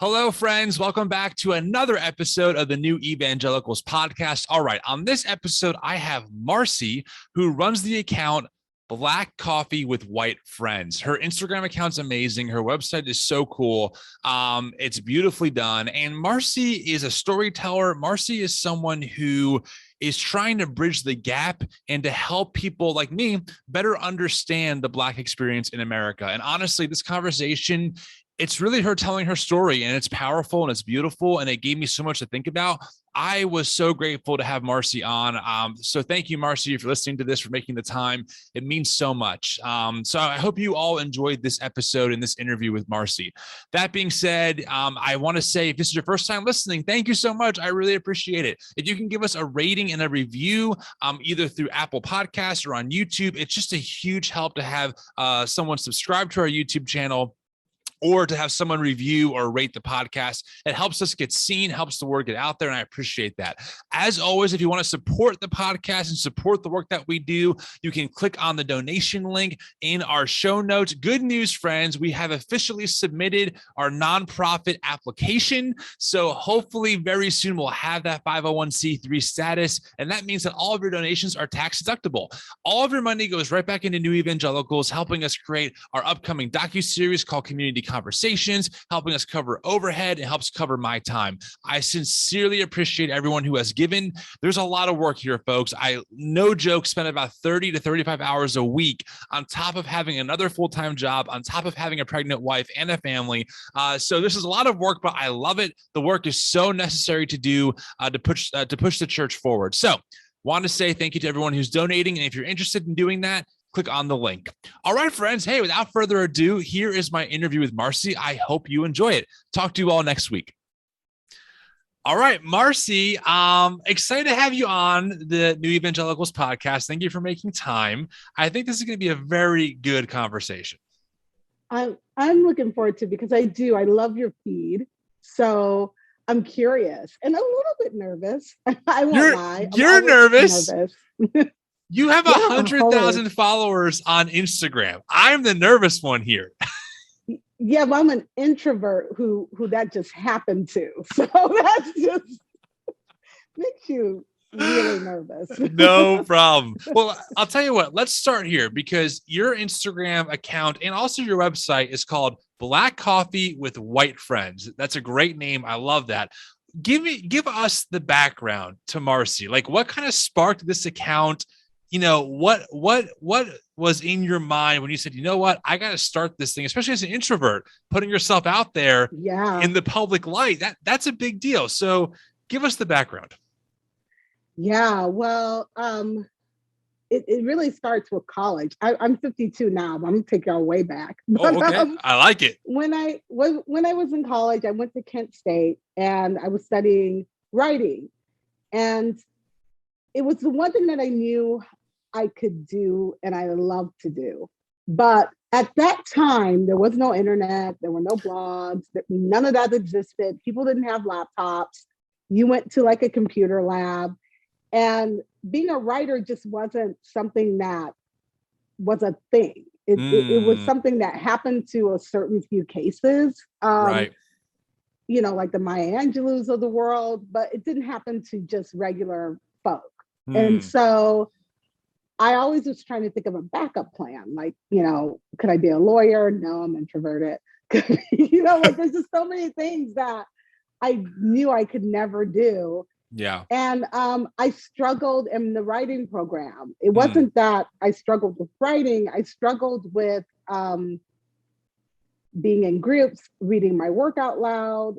Hello, friends. Welcome back to another episode of the New Evangelicals podcast. All right. On this episode, I have Marcie, who runs the account Black Coffee with White Friends. Her Instagram account's amazing. Her website is so cool. It's beautifully done. And Marcie is a storyteller. Marcie is someone who is trying to bridge the gap and to help people like me better understand the Black experience in America. And honestly, this conversation, it's really her telling her story, and it's powerful and it's beautiful, and it gave me so much to think about. I was so grateful to have Marcie on. So thank you, Marcie, for listening to this, for making the time. It means so much. So I hope you all enjoyed this episode and this interview with Marcie. That being said, I want to say, if this is your first time listening, thank you so much. I really appreciate it. If you can give us a rating and a review, either through Apple Podcasts or on YouTube, it's just a huge help to have someone subscribe to our YouTube channel, or to have someone review or rate the podcast. It helps us get seen, helps the word get out there, and I appreciate that. As always, if you want to support the podcast and support the work that we do, you can click on the donation link in our show notes. Good news, friends, we have officially submitted our nonprofit application, so hopefully very soon we'll have that 501c3 status, and that means that all of your donations are tax deductible. All of your money goes right back into New Evangelicals, helping us create our upcoming docuseries called Community Conversations, helping us cover overhead. It helps cover my time. I sincerely appreciate everyone who has given. There's a lot of work here, folks. I, no joke, spend about 30 to 35 hours a week on top of having another full-time job, on top of having a pregnant wife and a family. So this is a lot of work, but I love it. The work is so necessary to do to push the church forward. So want to say thank you to everyone who's donating. And if you're interested in doing that, click on the link. All right, friends. Hey, without further ado, here is my interview with Marcie. I hope you enjoy it. Talk to you all next week. All right, Marcie, excited to have you on the New Evangelicals podcast. Thank you for making time. I think this is going to be a very good conversation. I'm looking forward to it because I love your feed. So I'm curious and a little bit nervous. I won't lie. You're nervous. You have 100,000 followers on Instagram. I'm the nervous one here. Yeah, but I'm an introvert who that just happened to. So that's just makes you really nervous. No problem. Well, I'll tell you what, let's start here because your Instagram account and also your website is called Black Coffee with White Friends. That's a great name. I love that. Give us the background to Marcie. Like, what kind of sparked this account? You know, what was in your mind when you said, you know what, I got to start this thing, especially as an introvert, putting yourself out there in the public light, that's a big deal. So give us the background. Yeah, well, it really starts with college. I'm 52 now, but I'm gonna take y'all way back. But, okay. I like it. When I was in college, I went to Kent State and I was studying writing. And it was the one thing that I knew I could do and I loved to do. But at that time, there was no internet, there were no blogs, none of that existed. People didn't have laptops. You went to like a computer lab. And being a writer just wasn't something that was a thing. It was something that happened to a certain few cases. Right. You know, like the Maya Angelou's of the world, but it didn't happen to just regular folk. And so I always was trying to think of a backup plan. Like, you know, could I be a lawyer? No, I'm introverted. You know, like there's just so many things that I knew I could never do. Yeah. And I struggled in the writing program. It wasn't that I struggled with writing. I struggled with being in groups, reading my work out loud,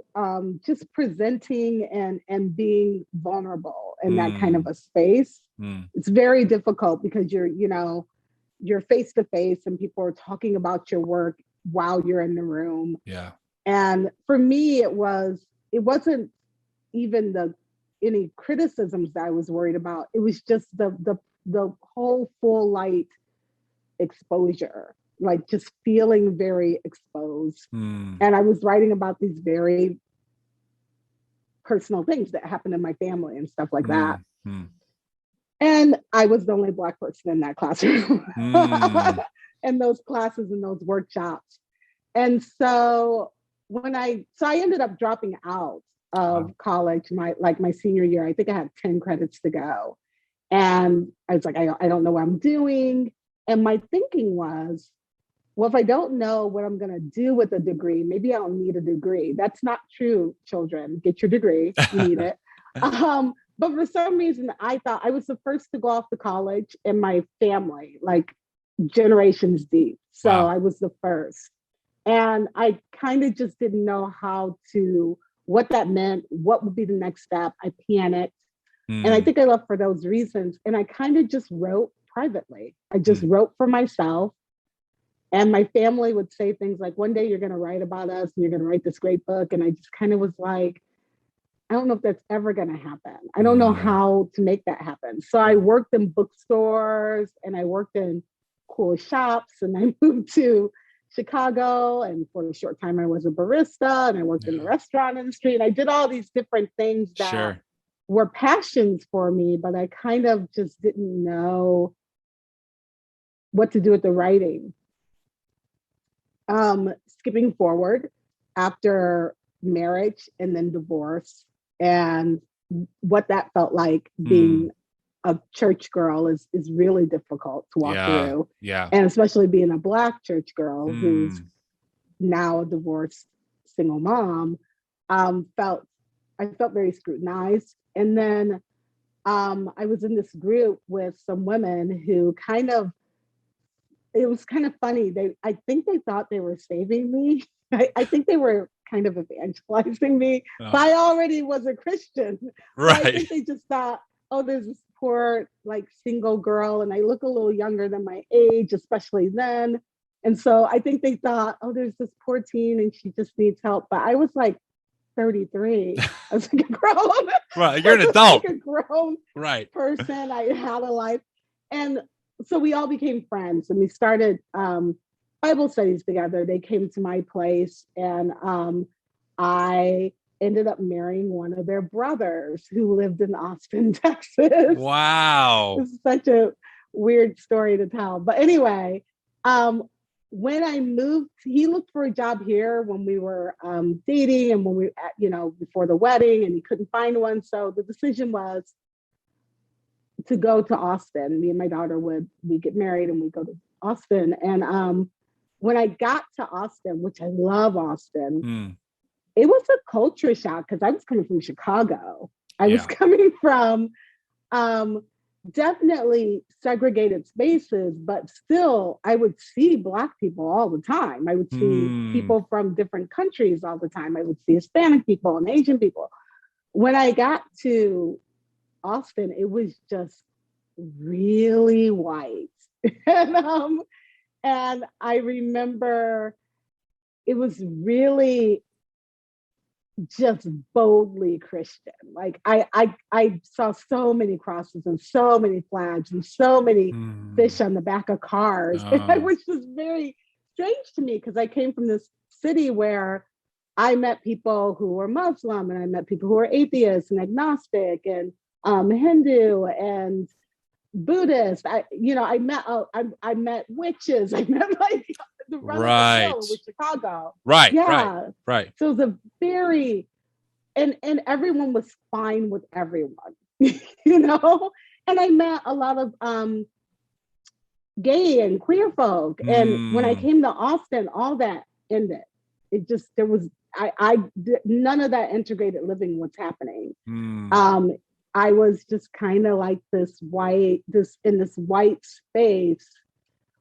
just presenting and being vulnerable in that kind of a space. It's very difficult because you're face to face and people are talking about your work while you're in the room. Yeah. And for me, it wasn't even any criticisms that I was worried about. It was just the whole full light exposure, like just feeling very exposed. And I was writing about these very personal things that happened in my family and stuff like that. And I was the only Black person in that classroom and those classes and those workshops. And so I ended up dropping out of college my senior year. I think I had 10 credits to go. And I was like, I don't know what I'm doing. And my thinking was, well, if I don't know what I'm going to do with a degree, maybe I don't need a degree. That's not true, children. Get your degree. You need it. But for some reason, I thought I was the first to go off to college in my family, like generations deep. So Wow. I was the first. And I kind of just didn't know what that meant, what would be the next step. I panicked. And I think I left for those reasons. And I kind of just wrote privately. I just wrote for myself. And my family would say things like, one day you're going to write about us and you're going to write this great book. And I just kind of was like, I don't know if that's ever going to happen. I don't know how to make that happen. So I worked in bookstores and I worked in cool shops, and I moved to Chicago. And for a short time, I was a barista, and I worked in the restaurant industry. And I did all these different things that were passions for me, but I kind of just didn't know what to do with the writing. Skipping forward, after marriage and then divorce, and what that felt like being a church girl is really difficult to walk through. Yeah. And especially being a Black church girl who's now a divorced single mom, I felt very scrutinized. And then I was in this group with some women who it was kind of funny. I think they thought they were saving me. I think they were kind of evangelizing me, but I already was a Christian. Right. So I think they just thought, oh, there's this poor like single girl, and I look a little younger than my age, especially then. And so I think they thought, oh, there's this poor teen and she just needs help. But I was like 33. I was like a grown. Right. You're an adult. Like a grown person. I had a life. And so we all became friends, and we started Bible studies together. They came to my place, and I ended up marrying one of their brothers who lived in Austin, Texas. Wow. It's such a weird story to tell. But anyway, when I moved, he looked for a job here when we were dating and when we, before the wedding, and he couldn't find one. So the decision was to go to Austin. Me and my daughter we get married and we go to Austin. And when I got to Austin, which I love Austin, it was a culture shock because I was coming from Chicago. I was coming from definitely segregated spaces, but still I would see Black people all the time. I would see people from different countries all the time. I would see Hispanic people and Asian people. When I got to Austin, it was just really white. And I remember it was really just boldly Christian. Like I saw so many crosses and so many flags and so many fish on the back of cars, which was very strange to me because I came from this city where I met people who were Muslim, and I met people who were atheists and agnostic and Hindu and Buddhist. I met witches. I met like the run of the with Chicago. Right. So it was a very and everyone was fine with everyone, And I met a lot of gay and queer folk. And when I came to Austin, all that ended. It just none of that integrated living was happening. I was just kind of like in this white space,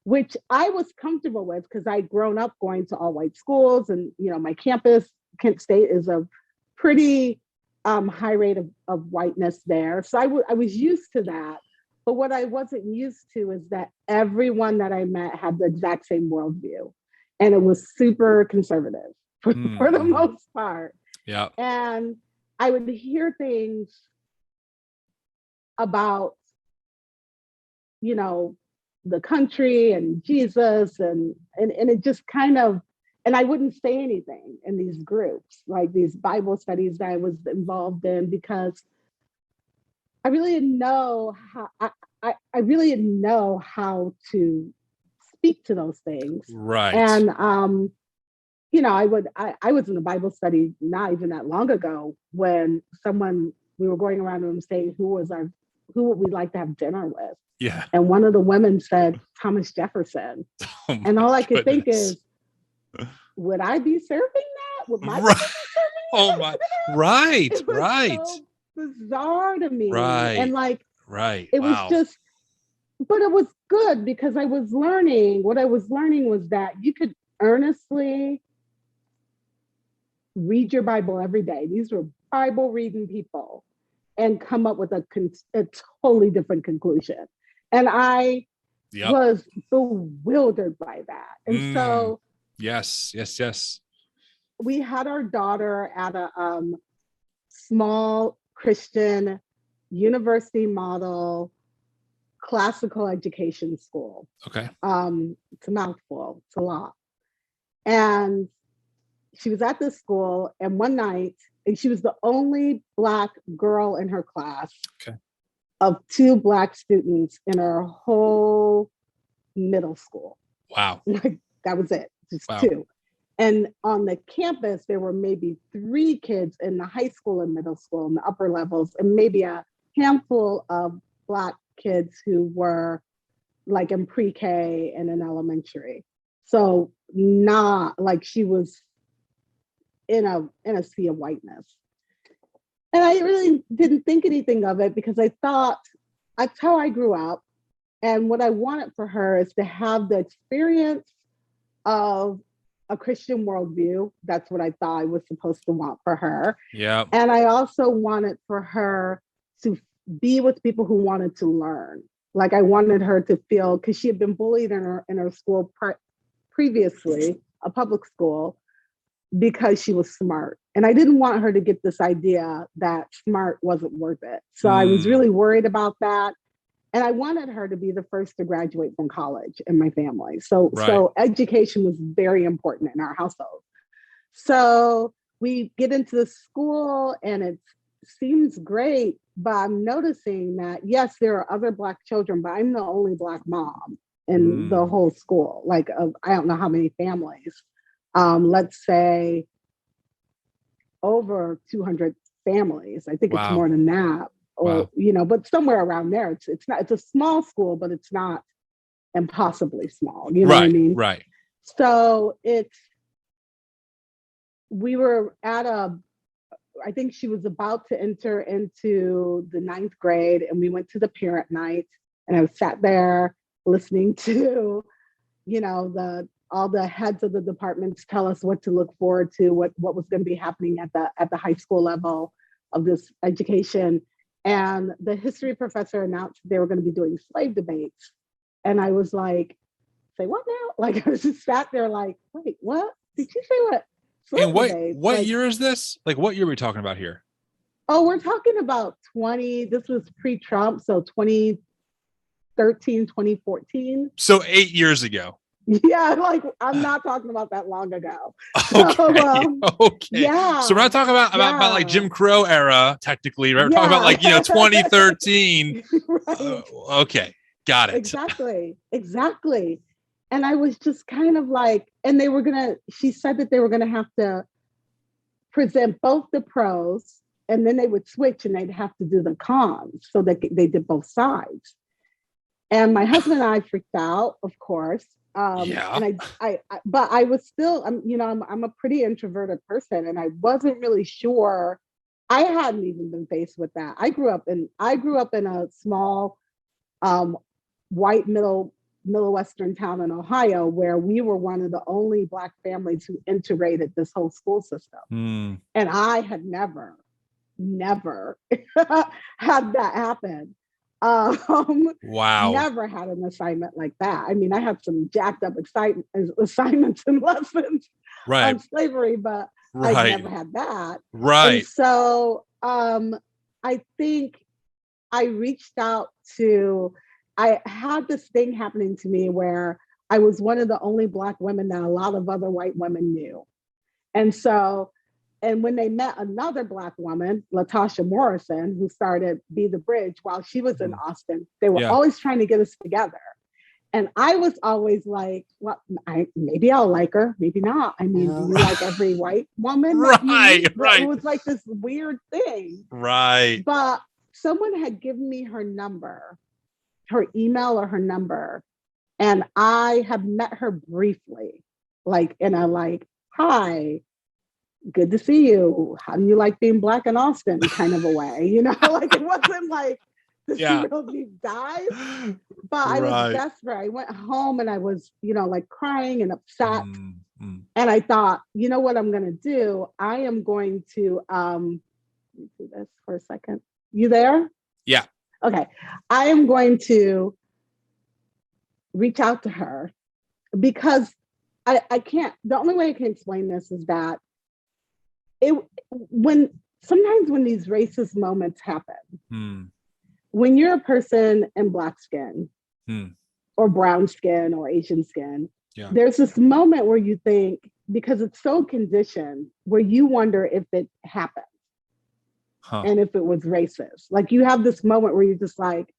which I was comfortable with because I'd grown up going to all white schools, and my campus, Kent State, is a pretty high rate of whiteness there. So I was used to that. But what I wasn't used to is that everyone that I met had the exact same worldview, and it was super conservative for the most part. Yeah. And I would hear things about, the country and Jesus and it just kind of, and I wouldn't say anything in these groups, like these Bible studies that I was involved in, because I really didn't know how, I really didn't know how to speak to those things. Right. And, I was in a Bible study not even that long ago when we were going around and saying who would we like to have dinner with? Yeah. And one of the women said Thomas Jefferson. Oh and all I could think goodness. is, would I be serving that? Would my Right. Oh my. Right. It was Right. so bizarre to me. Right. And like, right. it Wow. was just, but it was good because what I was learning was that you could earnestly read your Bible every day. These were Bible reading people, and come up with a totally different conclusion. And I was bewildered by that. And so yes. we had our daughter at a small Christian university model classical education school. Okay. It's a mouthful. It's a lot. And she was at this school, and one night, and she was the only Black girl in her class. Okay. Of 2 Black students in her whole middle school. Wow. Like, that was it. Just wow. 2. And on the campus, there were maybe 3 kids in the high school and middle school and the upper levels, and maybe a handful of Black kids who were like in pre-K and in elementary. So not like she was in a sea of whiteness. And I really didn't think anything of it because I thought that's how I grew up. And what I wanted for her is to have the experience of a Christian worldview. That's what I thought I was supposed to want for her. Yeah. And I also wanted for her to be with people who wanted to learn. Like, I wanted her to feel, because she had been bullied in her school previously, a public school, because she was smart. And I didn't want her to get this idea that smart wasn't worth it. So I was really worried about that. And I wanted her to be the first to graduate from college in my family. So education was very important in our household. So we get into the school and it seems great, but I'm noticing that, yes, there are other Black children, but I'm the only Black mom in the whole school. Like, I don't know how many families. Let's say over 200 families. I think it's more than that, or but somewhere around there. It's not. It's a small school, but it's not impossibly small. You know what I mean? Right. So we were at I think she was about to enter into the 9th grade, and we went to the parent night, and I sat there listening to, all the heads of the departments tell us what to look forward to, what was going to be happening at the high school level of this education. And the history professor announced they were going to be doing slave debates. And I was like, say what now? Like, I was just sat there like, wait, what? Did you say what? And what year is this? Like, what year are we talking about here? Oh, we're talking about this was pre-Trump, so 2013, 2014. So 8 years ago. Yeah, like, I'm not talking about that long ago. Okay. So, okay. Yeah. So we're not talking about like Jim Crow era, technically, right? We're talking about like, 2013. Right. Okay. Got it. Exactly. And I was just kind of like, and she said that they were gonna have to present both the pros, and then they would switch and they'd have to do the cons, so that they did both sides. And my husband and I freaked out, of course. And but I was still, I'm a pretty introverted person, and I wasn't really sure. I hadn't even been faced with that. I grew up in a small, white middle Western town in Ohio, where we were one of the only Black families who integrated this whole school system. And I had never had that happen. Wow. Never had an assignment like that. I mean, I had some jacked up assignments and lessons on slavery, but I never had that. Right. And so I think I reached out I had this thing happening to me where I was one of the only Black women that a lot of other white women knew. And when they met another Black woman, Latasha Morrison, who started Be the Bridge while she was in Austin, they were always trying to get us together. And I was always like, well, maybe I'll like her, maybe not. I mean, do you like every white woman that you meet? Right. It was like this weird thing. Right. But someone had given me her number, her email or her number, and I had met her briefly, like in a like, hi, good to see you. How do you like being Black in Austin kind of a way? You know, like it wasn't like this real deep dive, but I was desperate. I went home and I was, you know, like crying and upset. And I thought, you know what I'm going to do? I am going to, let me do this for a second. You there? Yeah. Okay. I am going to reach out to her because I can't, the only way I can explain this is that sometimes when these racist moments happen, when you're a person in Black skin or brown skin or Asian skin, there's this moment where you think, because it's so conditioned, where you wonder if it happened and if it was racist. Like you have this moment where you're just like,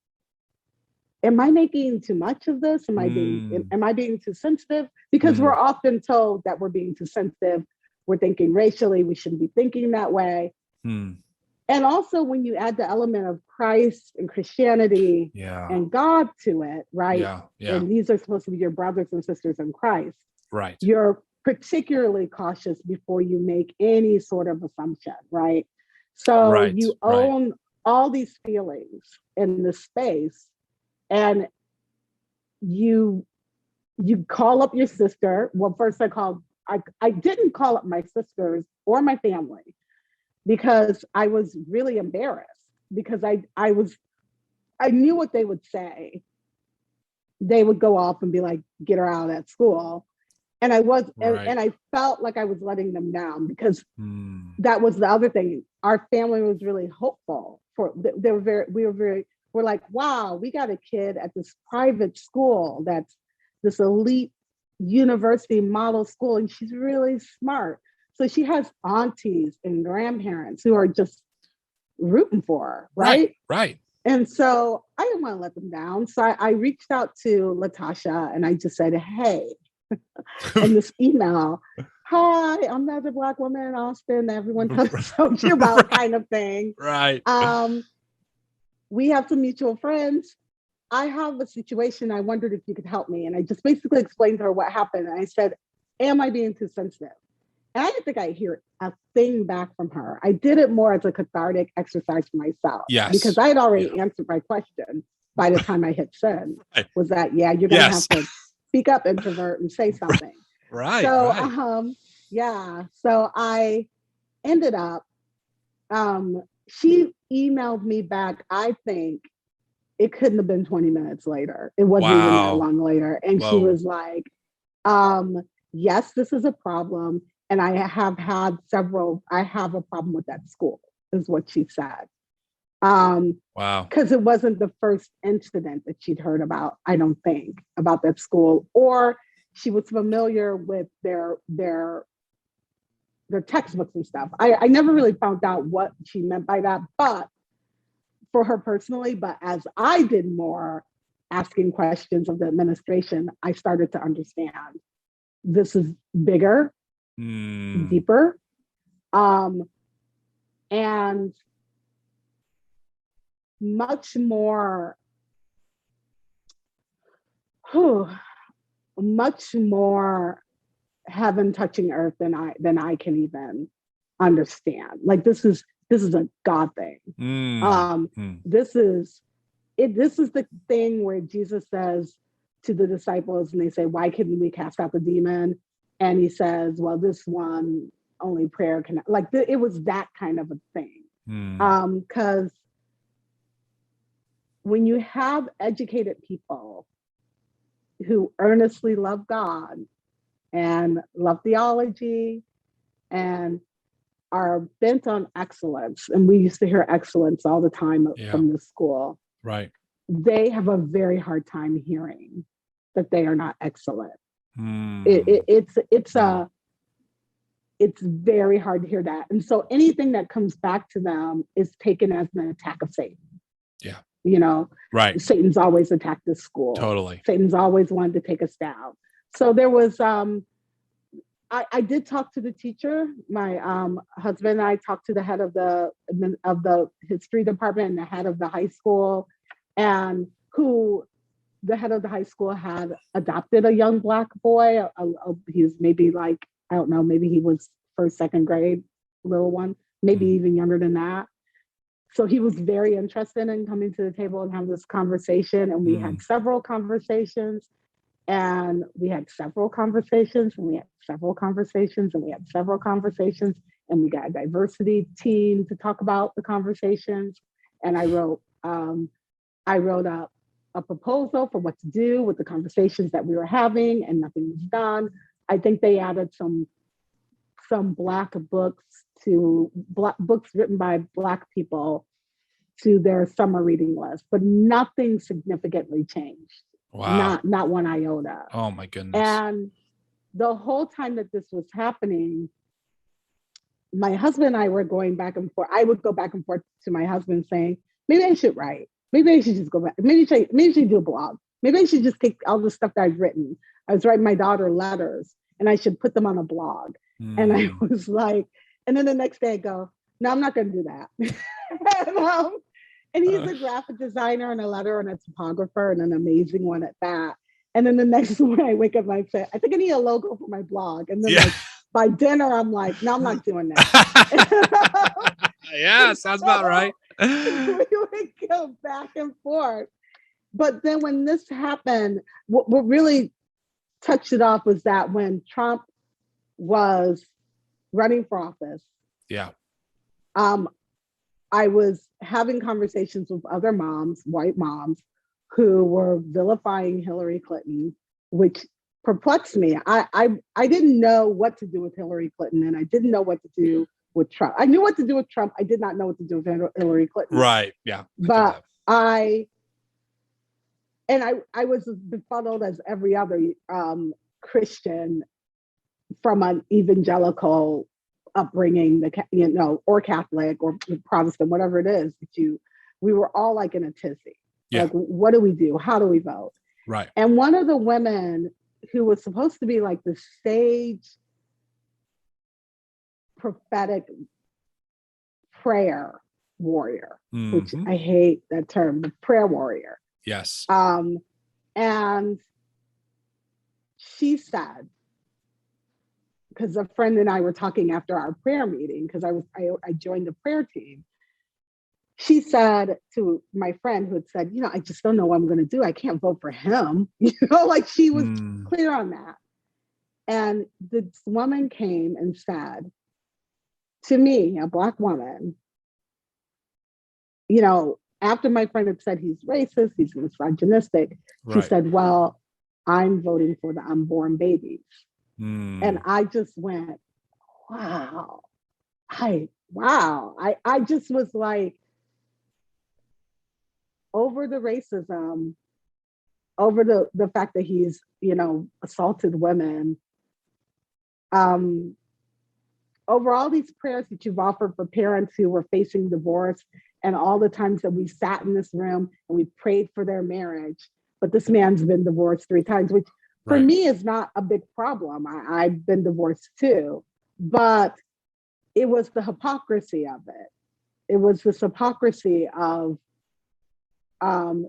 am I making too much of this? Am I being too sensitive? Because we're often told that we're being too sensitive. We're thinking racially, we shouldn't be thinking that way. And also when you add the element of Christ and Christianity and God to it, right? And these are supposed to be your brothers and sisters in Christ. Right. You're particularly cautious before you make any sort of assumption, right? So you own all these feelings in this space, and you call up your sister. Well, first I didn't call up my sisters or my family because I was really embarrassed, because I knew what they would say. They would go off and be like, get her out at school. And I was, and I felt like I was letting them down, because that was the other thing. Our family was really hopeful we're like, wow, we got a kid at this private school that's this elite university model school, and she's really smart. So she has aunties and grandparents who are just rooting for her, right? Right. And so I didn't want to let them down. So I reached out to Latasha and I just said, hey, in this email, hi, I'm another Black woman in Austin that everyone tells you about kind of thing. Right. We have some mutual friends. I have a situation. I wondered if you could help me. And I just basically explained to her what happened. And I said, am I being too sensitive? And I didn't think I'd hear a thing back from her. I did it more as a cathartic exercise for myself. Yes. Because I had already answered my question by the time I hit send. Was that, you're going to have to speak up, introvert, and say something. Right. So, so I ended up, she emailed me back, I think it couldn't have been 20 minutes later. It wasn't even that long later. And she was like, yes, this is a problem. And I have a problem with that school, is what she said. Because it wasn't the first incident that she'd heard about, I don't think, about that school, or she was familiar with their textbooks and stuff. I never really found out what she meant by that, but for her personally, but as I did more asking questions of the administration, I started to understand this is bigger, deeper, and much more heaven touching earth than I can even understand. Like this is a God thing. This is the thing where Jesus says to the disciples, and they say, why couldn't we cast out the demon? And he says, well, this one only prayer can, like it was that kind of a thing. Because when you have educated people who earnestly love God and love theology and are bent on excellence, and we used to hear excellence all the time from the school, right? They have a very hard time hearing that they are not excellent. It's very hard to hear that. And so anything that comes back to them is taken as an attack of Satan. Yeah. You know, Right. Satan's always attacked this school. Totally. Satan's always wanted to take us down. So there was, I did talk to the teacher. My husband and I talked to the head of the history department and the head of the high school, and the head of the high school had adopted a young Black boy. He was maybe like, I don't know, maybe he was first, second grade, little one, maybe even younger than that. So he was very interested in coming to the table and having this conversation. And we had several conversations, and we had several conversations, and we had several conversations, and we had several conversations. And we got a diversity team to talk about the conversations. And I wrote up a proposal for what to do with the conversations that we were having, and nothing was done. I think they added some Black books books written by Black people to their summer reading list, but nothing significantly changed. Wow. Not one iota. Oh my goodness. And the whole time that this was happening, my husband and I were going back and forth. I would go back and forth to my husband saying, maybe I should write. Maybe I should just go back. Maybe I should do a blog. Maybe I should just take all the stuff that I've written. I was writing my daughter letters, and I should put them on a blog. And I was like, and then the next day I go, no, I'm not going to do that. and he's a graphic designer and a letterer and a typographer, and an amazing one at that. And then the next morning I wake up and I say, I think I need a logo for my blog. And then like, by dinner, I'm like, no, I'm not doing that. Yeah, sounds about right. We would go back and forth. But then when this happened, what really touched it off was that when Trump was running for office, I was having conversations with other moms, white moms, who were vilifying Hillary Clinton, which perplexed me. I didn't know what to do with Hillary Clinton, and I didn't know what to do with Trump. I knew what to do with Trump. I did not know what to do with Hillary Clinton. Right. Yeah. But I was as befuddled as every other Christian from an evangelical upbringing, or Catholic or Protestant, whatever it is we were all like in a tizzy. Yeah. Like, what do we do? How do we vote? Right. And one of the women who was supposed to be like the sage prophetic prayer warrior, which I hate that term, the prayer warrior. Yes. And she said, because a friend and I were talking after our prayer meeting, because I joined the prayer team. She said to my friend who had said, I just don't know what I'm going to do. I can't vote for him. Like she was clear on that. And this woman came and said to me, a Black woman, after my friend had said he's racist, he's misogynistic, she said, well, I'm voting for the unborn babies. And I just went, wow. I just was like, over the racism, over the fact that he's, assaulted women, over all these prayers that you've offered for parents who were facing divorce, and all the times that we sat in this room and we prayed for their marriage. But this man's been divorced 3 times, which for me is not a big problem. I've been divorced too, but it was the hypocrisy of it. It was this hypocrisy of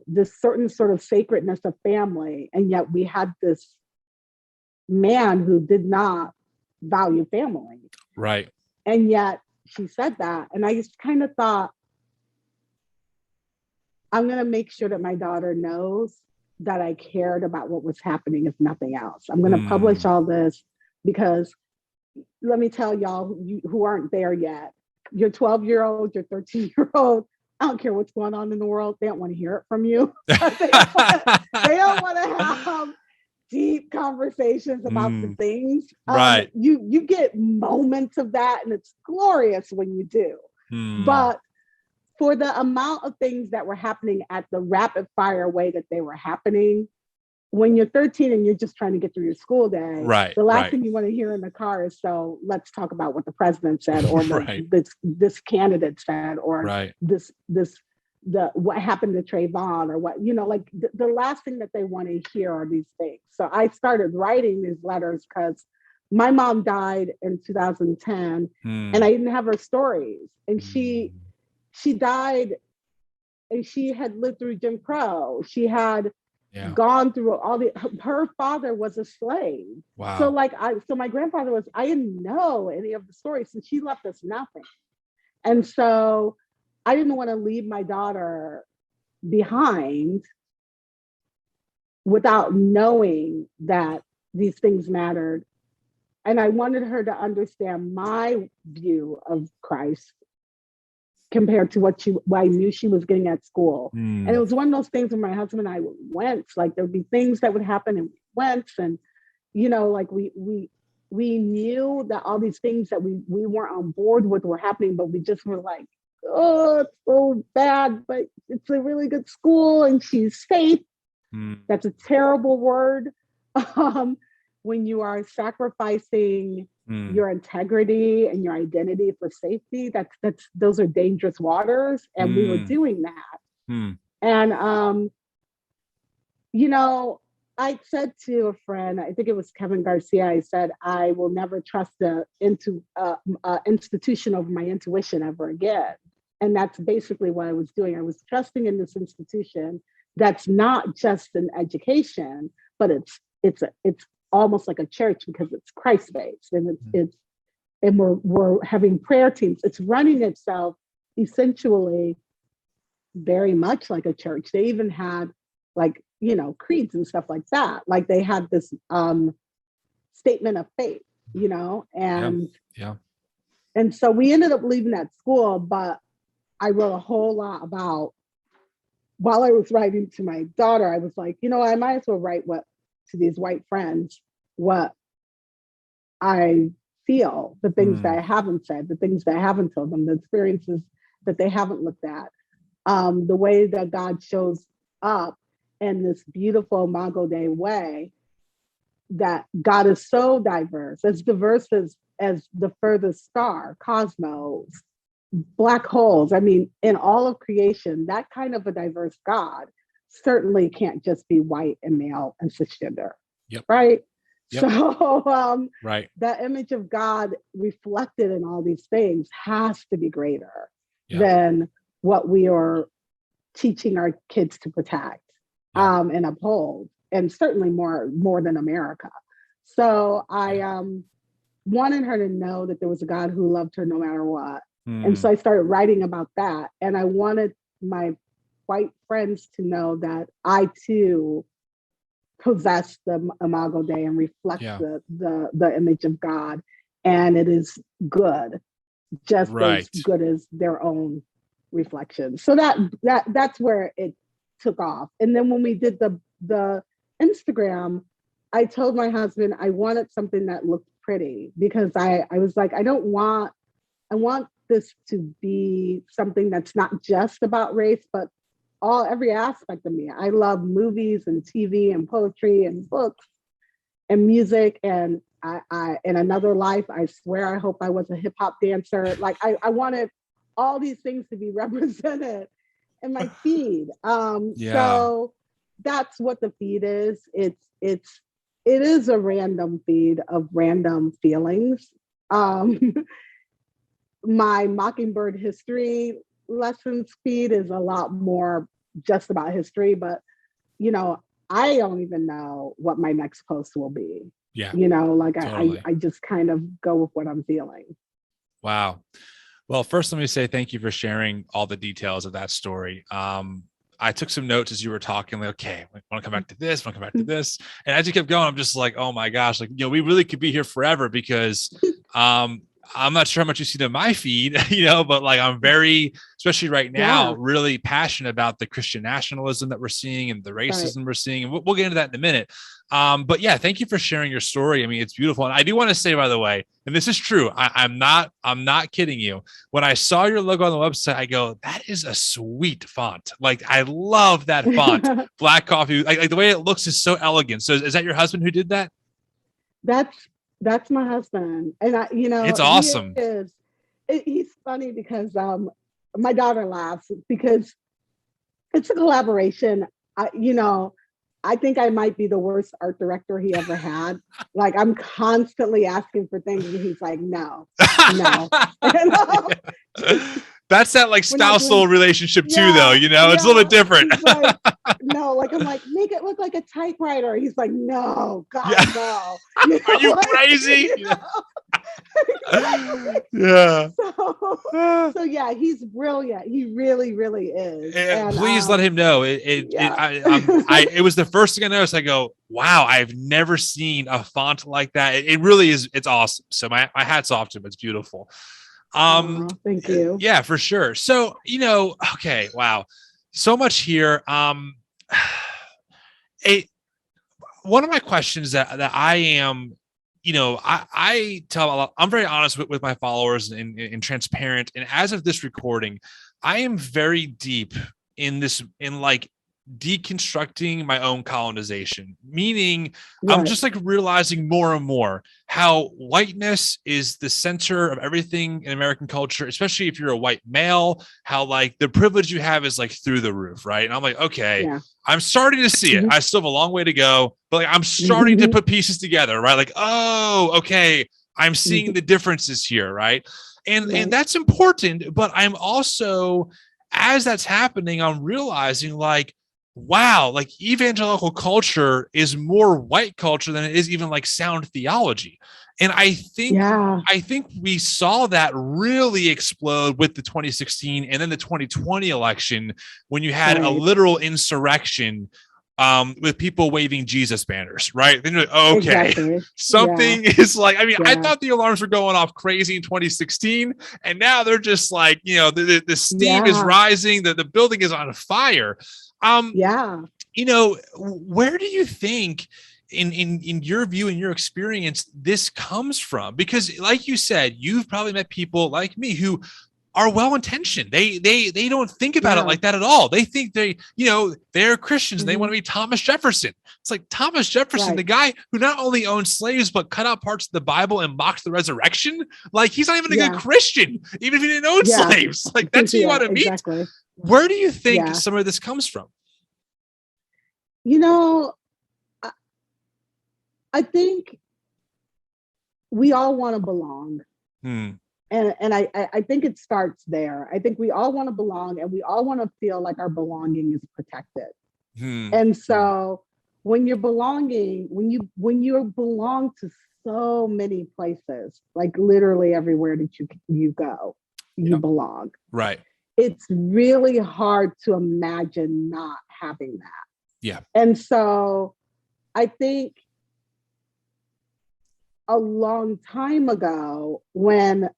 this certain sort of sacredness of family. And yet we had this man who did not value family. Right. And yet she said that. And I just kind of thought, I'm going to make sure that my daughter knows that I cared about what was happening, if nothing else. I'm going to publish all this because let me tell y'all who aren't there yet, your 12-year-old, your 13-year-old, I don't care what's going on in the world. They don't want to hear it from you. They don't want to have deep conversations about the things. Right. You get moments of that, and it's glorious when you do. But for the amount of things that were happening at the rapid fire way that they were happening, when you're 13 and you're just trying to get through your school day, the last thing you want to hear in the car is, so let's talk about what the president said, or this candidate said, or this what happened to Trayvon or what, like the last thing that they want to hear are these things. So I started writing these letters because my mom died in 2010 and I didn't have her stories. And she died and she had lived through Jim Crow. She had gone through her father was a slave. Wow. So my grandfather I didn't know any of the stories. So she left us nothing. And so I didn't want to leave my daughter behind without knowing that these things mattered. And I wanted her to understand my view of Christ compared to what I knew she was getting at school. And it was one of those things when my husband and I went, like there'd be things that would happen and we went, and like we knew that all these things that we weren't on board with were happening, but we just were like, oh, it's so bad, but it's a really good school and she's safe. That's a terrible word. When you are sacrificing your integrity and your identity for safety, those are dangerous waters. And we were doing that. And, I said to a friend, I think it was Kevin Garcia, I said, I will never trust the institution over my intuition ever again. And that's basically what I was doing. I was trusting in this institution that's not just an education, but it's almost like a church because it's Christ-based, and and we're having prayer teams. It's running itself essentially very much like a church. They even had creeds and stuff like that. Like they had this statement of faith, and and so we ended up leaving that school, but I wrote a whole lot about, while I was writing to my daughter, I was like, I might as well write to these white friends what I feel, the things that I haven't said, the things that I haven't told them, the experiences that they haven't looked at, the way that God shows up in this beautiful Imago Dei way, that God is so diverse as the furthest star, cosmos, black holes. I mean, in all of creation, that kind of a diverse God certainly can't just be white and male and cisgender. Right? So the image of God reflected in all these things has to be greater than what we are teaching our kids to protect and uphold, and certainly more than America. So I wanted her to know that there was a God who loved her no matter what. And so I started writing about that. And I wanted my white friends to know that I too possess the Imago Dei and reflect the image of God. And it is good, just as good as their own reflection. So that's where it took off. And then when we did the Instagram, I told my husband I wanted something that looked pretty, because I was like, I want this to be something that's not just about race, but every aspect of me. I love movies and TV and poetry and books and music. And I in another life, I swear, I hope I was a hip hop dancer. Like I wanted all these things to be represented in my feed. So that's what the feed is. It is a random feed of random feelings. My Mockingbird history lessons feed is a lot more just about history, but I don't even know what my next post will be. Totally. I just kind of go with what I'm feeling. Wow. Well, first, let me say thank you for sharing all the details of that story. I took some notes as you were talking, like, okay, I want to come back to this, I want to come back to this. And as you kept going, I'm just like, oh my gosh, like, we really could be here forever, because I'm not sure how much you see in my feed, but like, I'm very, especially right now, really passionate about the Christian nationalism that we're seeing and the racism we're seeing. And we'll get into that in a minute. But yeah, thank you for sharing your story. I mean, it's beautiful. And I do want to say, by the way, and this is true, I'm not kidding you. When I saw your logo on the website, I go, that is a sweet font. Like, I love that font. Black coffee, like the way it looks is so elegant. So is that your husband who did that? That's my husband. And it's awesome. He's funny because my daughter laughs, because it's a collaboration. I think I might be the worst art director he ever had. Like, I'm constantly asking for things, and he's like, no. That's that like spousal relationship too, though. It's a little bit different. Like, no, like I'm like, make it look like a typewriter. He's like, no, God, no. Are you crazy? Yeah. So yeah, he's brilliant. He really, really is. And please let him know. It was the first thing I noticed. I go, wow, I've never seen a font like that. It really is. It's awesome. So my hat's off to him. It's beautiful. Thank you. Yeah, for sure. So, okay, wow. So much here. One of my questions that I am, I tell a lot, I'm very honest with my followers and transparent. And as of this recording, I am very deep in like deconstructing my own colonization, meaning I'm just like realizing more and more how whiteness is the center of everything in American culture, especially if you're a white male, how like the privilege you have is like through the roof, right? And I'm like, okay, I'm starting to see it. I still have a long way to go, but like I'm starting to put pieces together, right? Like, oh, okay, I'm seeing the differences here, right? And that's important, but I'm also, as that's happening, I'm realizing like, wow, like evangelical culture is more white culture than it is even like sound theology. And I think we saw that really explode with the 2016 and then the 2020 election, when you had a literal insurrection with people waving Jesus banners, right? Then you're like, okay, something is like, I thought the alarms were going off crazy in 2016, and now they're just like, the steam is rising, the building is on fire. Where do you think, in your view and your experience, this comes from? Because like you said, you've probably met people like me who are well-intentioned. They don't think about it like that at all. They think they're Christians. And they want to be Thomas Jefferson. It's like Thomas Jefferson, the guy who not only owned slaves, but cut out parts of the Bible and mocked the resurrection. Like, he's not even a good Christian, even if he didn't own slaves. Like, that's who you want to meet. Exactly. Where do you think some of this comes from? I think we all want to belong. And I think it starts there. I think we all want to belong, and we all want to feel like our belonging is protected. And so when you're belonging, when you belong to so many places, like literally everywhere that you go, you belong. Right. It's really hard to imagine not having that. Yeah. And so I think a long time ago, when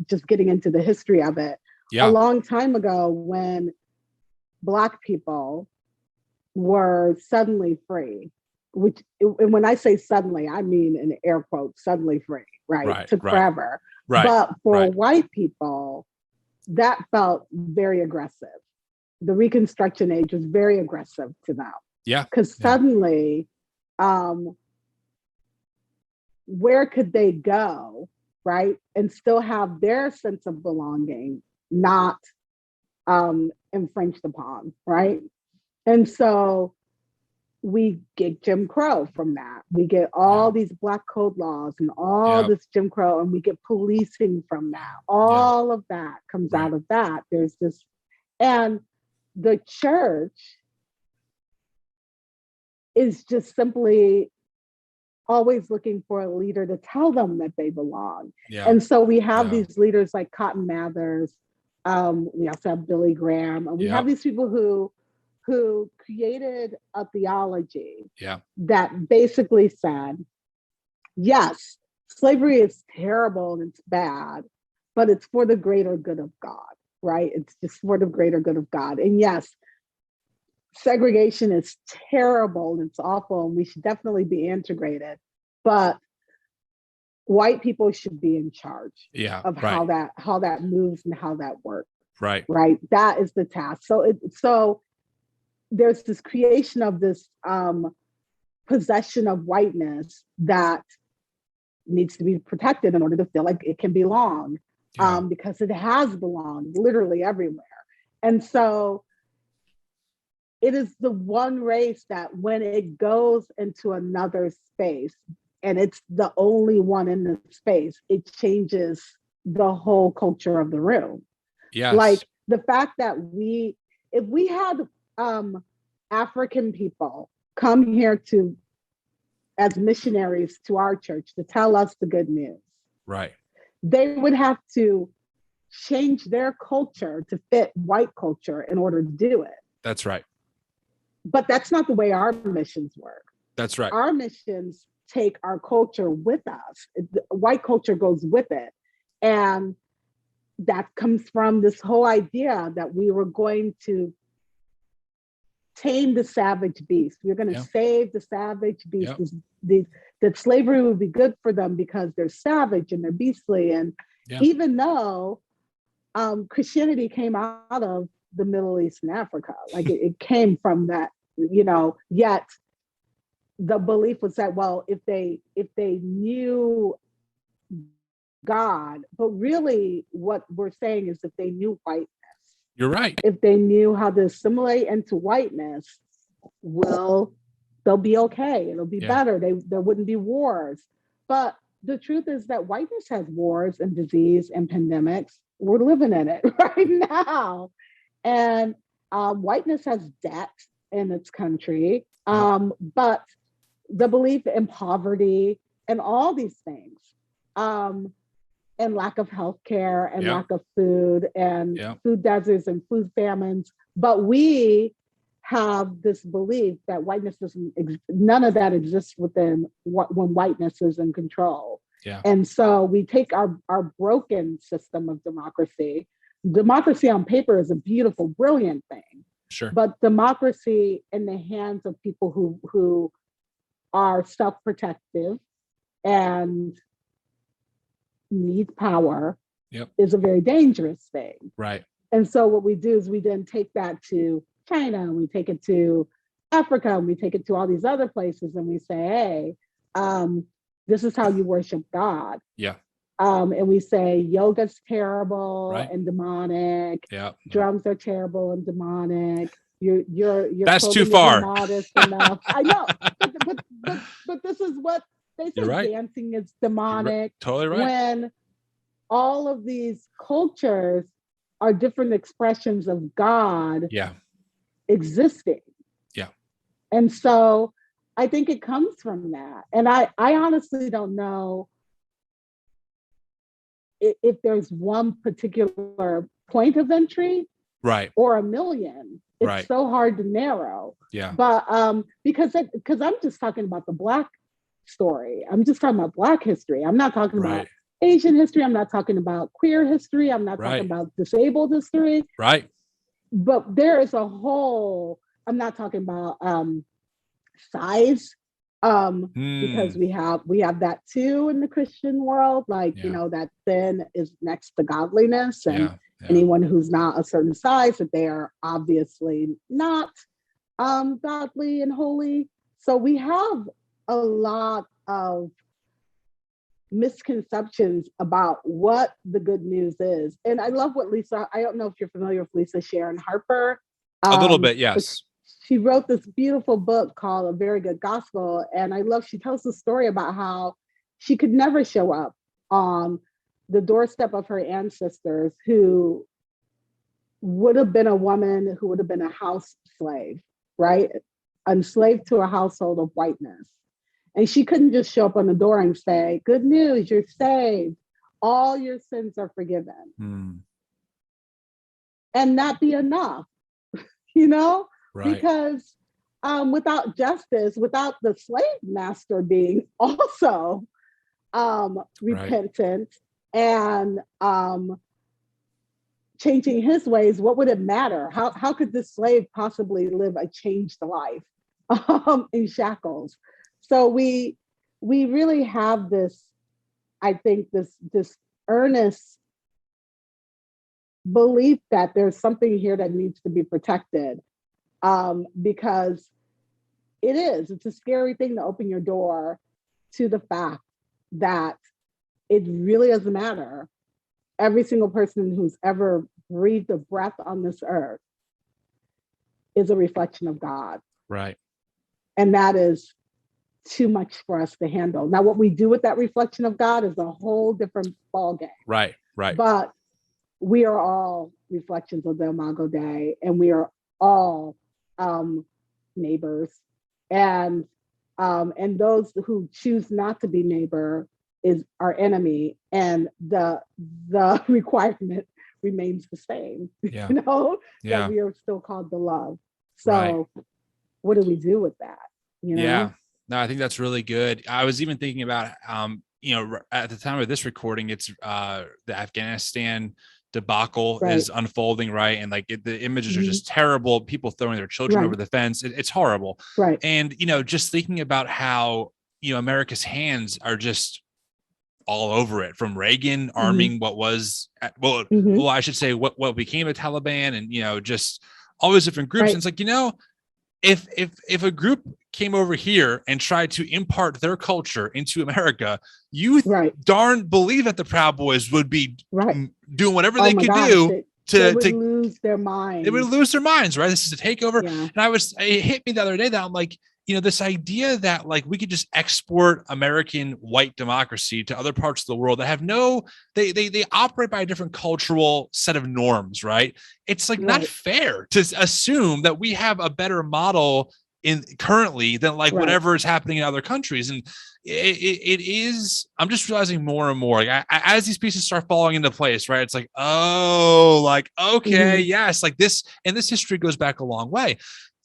just getting into the history of it, a long time ago, when Black people were suddenly free, and when I say suddenly, I mean in air quotes, suddenly free, right? It took forever. Right. But for white people, that felt very aggressive. The Reconstruction age was very aggressive to them. Yeah. Because suddenly, where could they go, right? And still have their sense of belonging not infringed upon, right? And so we get Jim Crow from that. We get all these Black code laws and all this Jim Crow, and we get policing from that. All of that comes out of that. There's this, and the church is just simply always looking for a leader to tell them that they belong. And so we have these leaders like Cotton Mather's. We also have Billy Graham, and we have these people who created a theology that basically said, yes, slavery is terrible and it's bad, but it's for the greater good of God, right? It's just for the greater good of God. And yes, segregation is terrible and it's awful, and we should definitely be integrated, but white people should be in charge of how that moves and how that works. Right. That is the task. So there's this creation of this possession of whiteness that needs to be protected in order to feel like it can belong, because it has belonged literally everywhere. And so it is the one race that when it goes into another space and it's the only one in the space, it changes the whole culture of the room. Yes. Like the fact that if we had African people come here as missionaries to our church to tell us the good news, right, they would have to change their culture to fit white culture in order to do it. That's right. But that's not the way our missions work. That's right. Our missions take our culture with us. White culture goes with it. And that comes from this whole idea that we were going to tame the savage beast. We're going to save the savage beast. That slavery would be good for them because they're savage and they're beastly. And even though Christianity came out of the Middle East and Africa, like it came from that, yet the belief was that, well, if they knew God, but really what we're saying is if they knew whiteness. You're right. If they knew how to assimilate into whiteness, well, they'll be okay. It'll be better. There wouldn't be wars. But the truth is that whiteness has wars and disease and pandemics. We're living in it right now. And whiteness has debt in its country. But the belief in poverty and all these things, and lack of health care and lack of food and food deserts and food famines. But we have this belief that whiteness none of that exists when whiteness is in control. Yeah. And so we take our broken system of democracy. Democracy on paper is a beautiful, brilliant thing. Sure. But democracy in the hands of people who are self-protective and need power is a very dangerous thing. Right. And so what we do is we then take that to China and we take it to Africa and we take it to all these other places and we say, hey, this is how you worship God. Yeah. And we say yoga's terrible and demonic. Yeah. Drums are terrible and demonic. You're that's too far. Modest enough. I know, but this is what they say. Dancing is demonic. Totally right. When all of these cultures are different expressions of God. Existing. Yeah. And so I think it comes from that. And I honestly don't know if there's one particular point of entry, right, or a million. It's so hard to narrow. Yeah. But because I'm just talking about the Black story. I'm just talking about Black history. I'm not talking about Asian history. I'm not talking about queer history. I'm not talking about disabled history. Right. But there is a whole. I'm not talking about size. Because we have that too in the Christian world, like that sin is next to godliness, and anyone who's not a certain size, that they are obviously not godly and holy. So we have a lot of misconceptions about what the good news is. And I love what Lisa, I don't know if you're familiar with Lisa Sharon Harper. A little bit, yes. She wrote this beautiful book called A Very Good Gospel. And I love, she tells the story about how she could never show up on the doorstep of her ancestors who would have been a woman who would have been a house slave, right? Enslaved to a household of whiteness. And she couldn't just show up on the door and say, good news, you're saved. All your sins are forgiven. And that be enough, Right. Because without justice, without the slave master being also repentant and changing his ways, what would it matter? How could this slave possibly live a changed life in shackles? So we really have this, I think, this earnest belief that there's something here that needs to be protected. Because it's a scary thing to open your door to the fact that it really doesn't matter. Every single person who's ever breathed a breath on this earth is a reflection of God. Right. And that is too much for us to handle. Now, what we do with that reflection of God is a whole different ballgame. Right. Right. But we are all reflections of the Imago Dei, and we are all neighbors. And those who choose not to be neighbor is our enemy, and the requirement remains the same. Yeah. That we are still called to love. So what do we do with that? Yeah. No, I think that's really good. I was even thinking about at the time of this recording, it's the Afghanistan debacle is unfolding, right? And like the images are just terrible. People throwing their children over the fence. It's horrible. Right. And just thinking about how America's hands are just all over it, from Reagan arming what was I should say what became a Taliban, and just all those different groups. And it's like, if a group came over here and tried to impart their culture into America, you darn believe that the Proud Boys would be doing whatever they could do to lose their minds. They would lose their minds, right? This is a takeover. Yeah. And it hit me the other day that I'm like, this idea that like we could just export American white democracy to other parts of the world that have they operate by a different cultural set of norms, right? It's like not fair to assume that we have a better model currently than like whatever is happening in other countries. And it is, I'm just realizing more and more, like as these pieces start falling into place, right? It's like, yes, like this, and this history goes back a long way.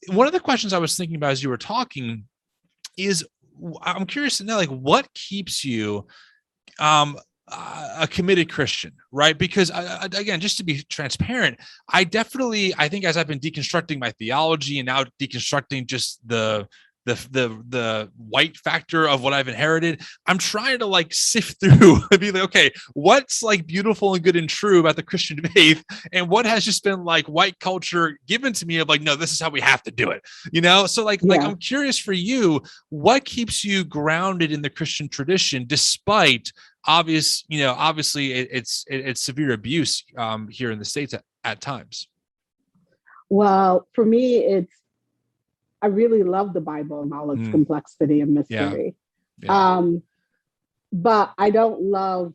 One of the questions I was thinking about as you were talking is, I'm curious to know, like, what keeps you a committed Christian, right? Because again, just to be transparent, I think as I've been deconstructing my theology and now deconstructing just the white factor of what I've inherited, I'm trying to like sift through and be like, okay, what's like beautiful and good and true about the Christian faith, and what has just been like white culture given to me of like, no, this is how we have to do it, So like I'm curious for you, what keeps you grounded in the Christian tradition despite obviously it's severe abuse here in the States at times? Well, for me, I really love the Bible and all its complexity and mystery. Yeah. But I don't love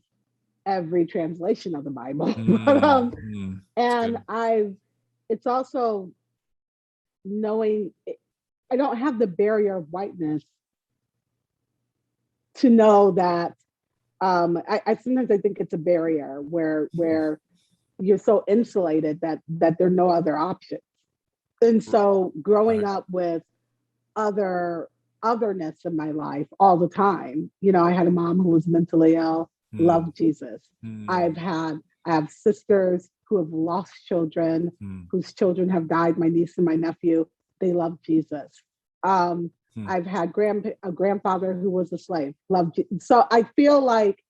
every translation of the Bible. It's also knowing I don't have the barrier of whiteness to know that I sometimes I think it's a barrier where you're so insulated that there are no other options. And so growing up with otherness in my life all the time, I had a mom who was mentally ill, loved Jesus. I have sisters who have lost children, whose children have died, my niece and my nephew, they love Jesus. I've had a grandfather who was a slave, loved Jesus. So I feel like,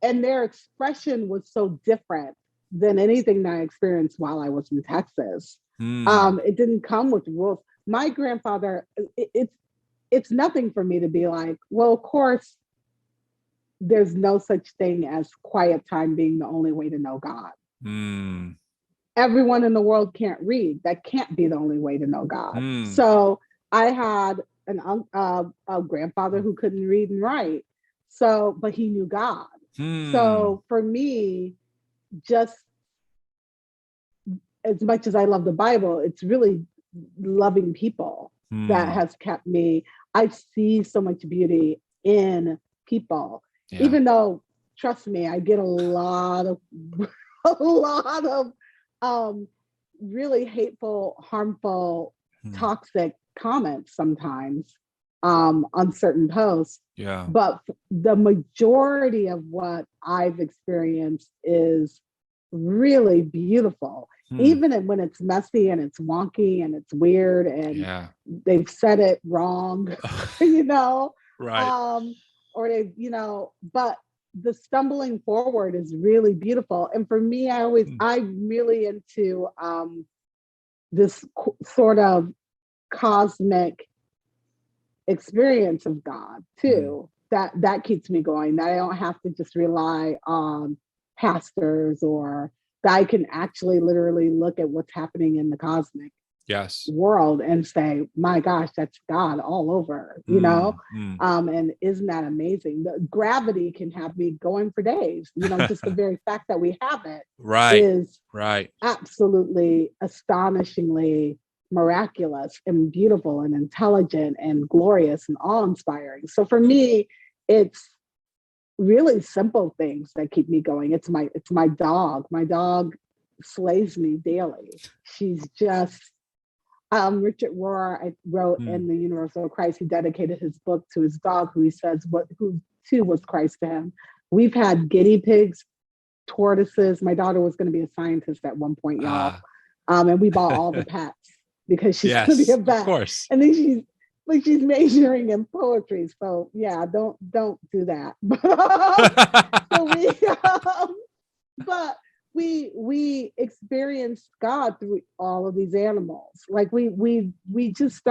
and their expression was so different than anything that I experienced while I was in Texas. It didn't come with rules. My grandfather, it's nothing for me to be like, well, of course, there's no such thing as quiet time being the only way to know God. Everyone in the world can't read. That can't be the only way to know God. So I had a grandfather who couldn't read and write. But he knew God. So for me, just as much as I love the Bible, it's really loving people that has kept me. I see so much beauty in people, even though, trust me, I get a lot of really hateful, harmful, toxic comments sometimes on certain posts. Yeah. But the majority of what I've experienced is really beautiful. Even when it's messy and it's wonky and it's weird and they've said it wrong, right. Or they, but the stumbling forward is really beautiful. And for me, I'm really into this sort of cosmic experience of God too. That keeps me going, that I don't have to just rely on pastors, or that I can actually literally look at what's happening in the cosmic Yes. world and say, my gosh, that's God all over, and isn't that amazing? The gravity can have me going for days, just the very fact that we have it is absolutely astonishingly miraculous and beautiful and intelligent and glorious and awe-inspiring. So for me, it's really simple things that keep me going. It's my dog. My dog slays me daily. She's just Richard Rohr, I wrote in The Universal Christ, he dedicated his book to his dog, who he says who too was Christ to him. We've had guinea pigs, tortoises. My daughter was going to be a scientist at one point, y'all. And we bought all the pets because she's going to be a vet. Of course. And then she's majoring in poetry. So yeah, don't do that. But we experienced God through all of these animals. Like we just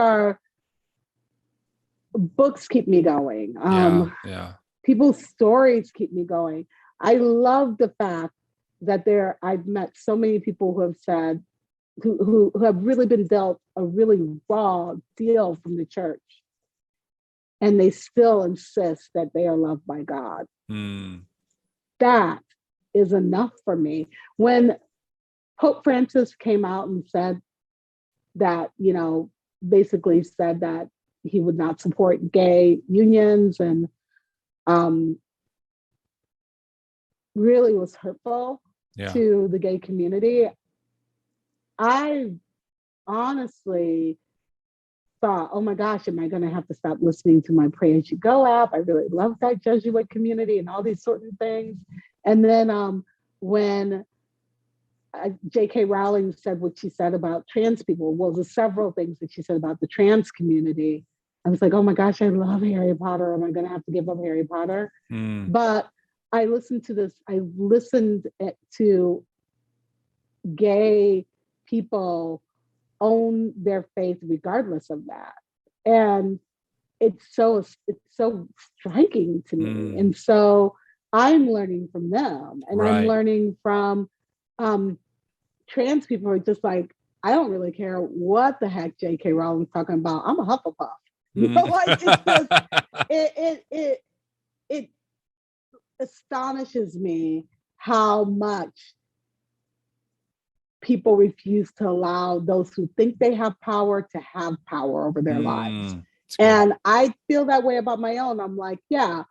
books keep me going. People's stories keep me going. I love the fact that I've met so many people who have said, who have really been dealt a really raw deal from the church, and they still insist that they are loved by God. That is enough for me. When Pope Francis came out and said that, basically said that he would not support gay unions and really was hurtful to the gay community, I honestly thought, oh my gosh, am I going to have to stop listening to my Pray As You Go app? I really love that Jesuit community and all these sort of things. And then when J.K. Rowling said what she said about trans people, well, there's several things that she said about the trans community. I was like, oh my gosh, I love Harry Potter. Am I going to have to give up Harry Potter? But I listened to gay people own their faith regardless of that. And it's so striking to me. And so I'm learning from them, and I'm learning from trans people who are just like, I don't really care what the heck J.K. Rowling's talking about. I'm a Hufflepuff. Like it's just it astonishes me how much people refuse to allow those who think they have power to have power over their lives. And I feel that way about my own. I'm like, yeah,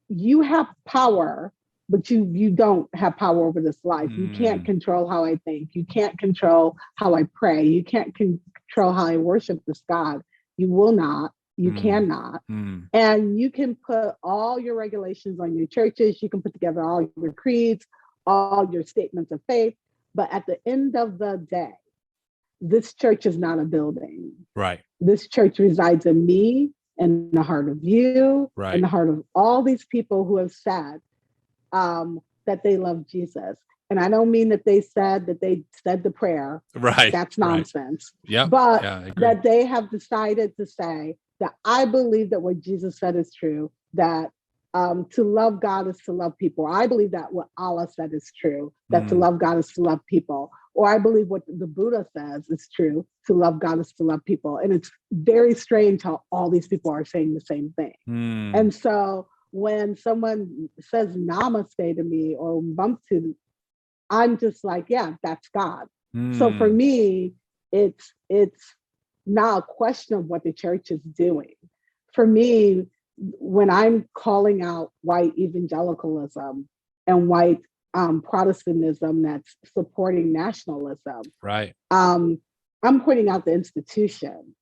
you have power, but you don't have power over this life. You can't control how I think. You can't control how I pray. You can't control how I worship this God. You will not. You cannot. And you can put all your regulations on your churches. You can put together all your creeds, all your statements of faith. But at the end of the day, this church is not a building. Right. This church resides in me, and the heart of you, and the heart of all these people who have said that they love Jesus. And I don't mean that they said the prayer. Right. That's nonsense. Yeah. But that they have decided to say that I believe that what Jesus said is true, that to love God is to love people. I believe that what Allah said is true, that to love God is to love people. Or I believe what the Buddha says is true, to love God is to love people. And it's very strange how all these people are saying the same thing. And so when someone says namaste to me or bump to, I'm just like, yeah, that's God. So for me, it's not a question of what the church is doing. For me, when I'm calling out white evangelicalism and white Protestantism that's supporting nationalism, I'm pointing out the institution,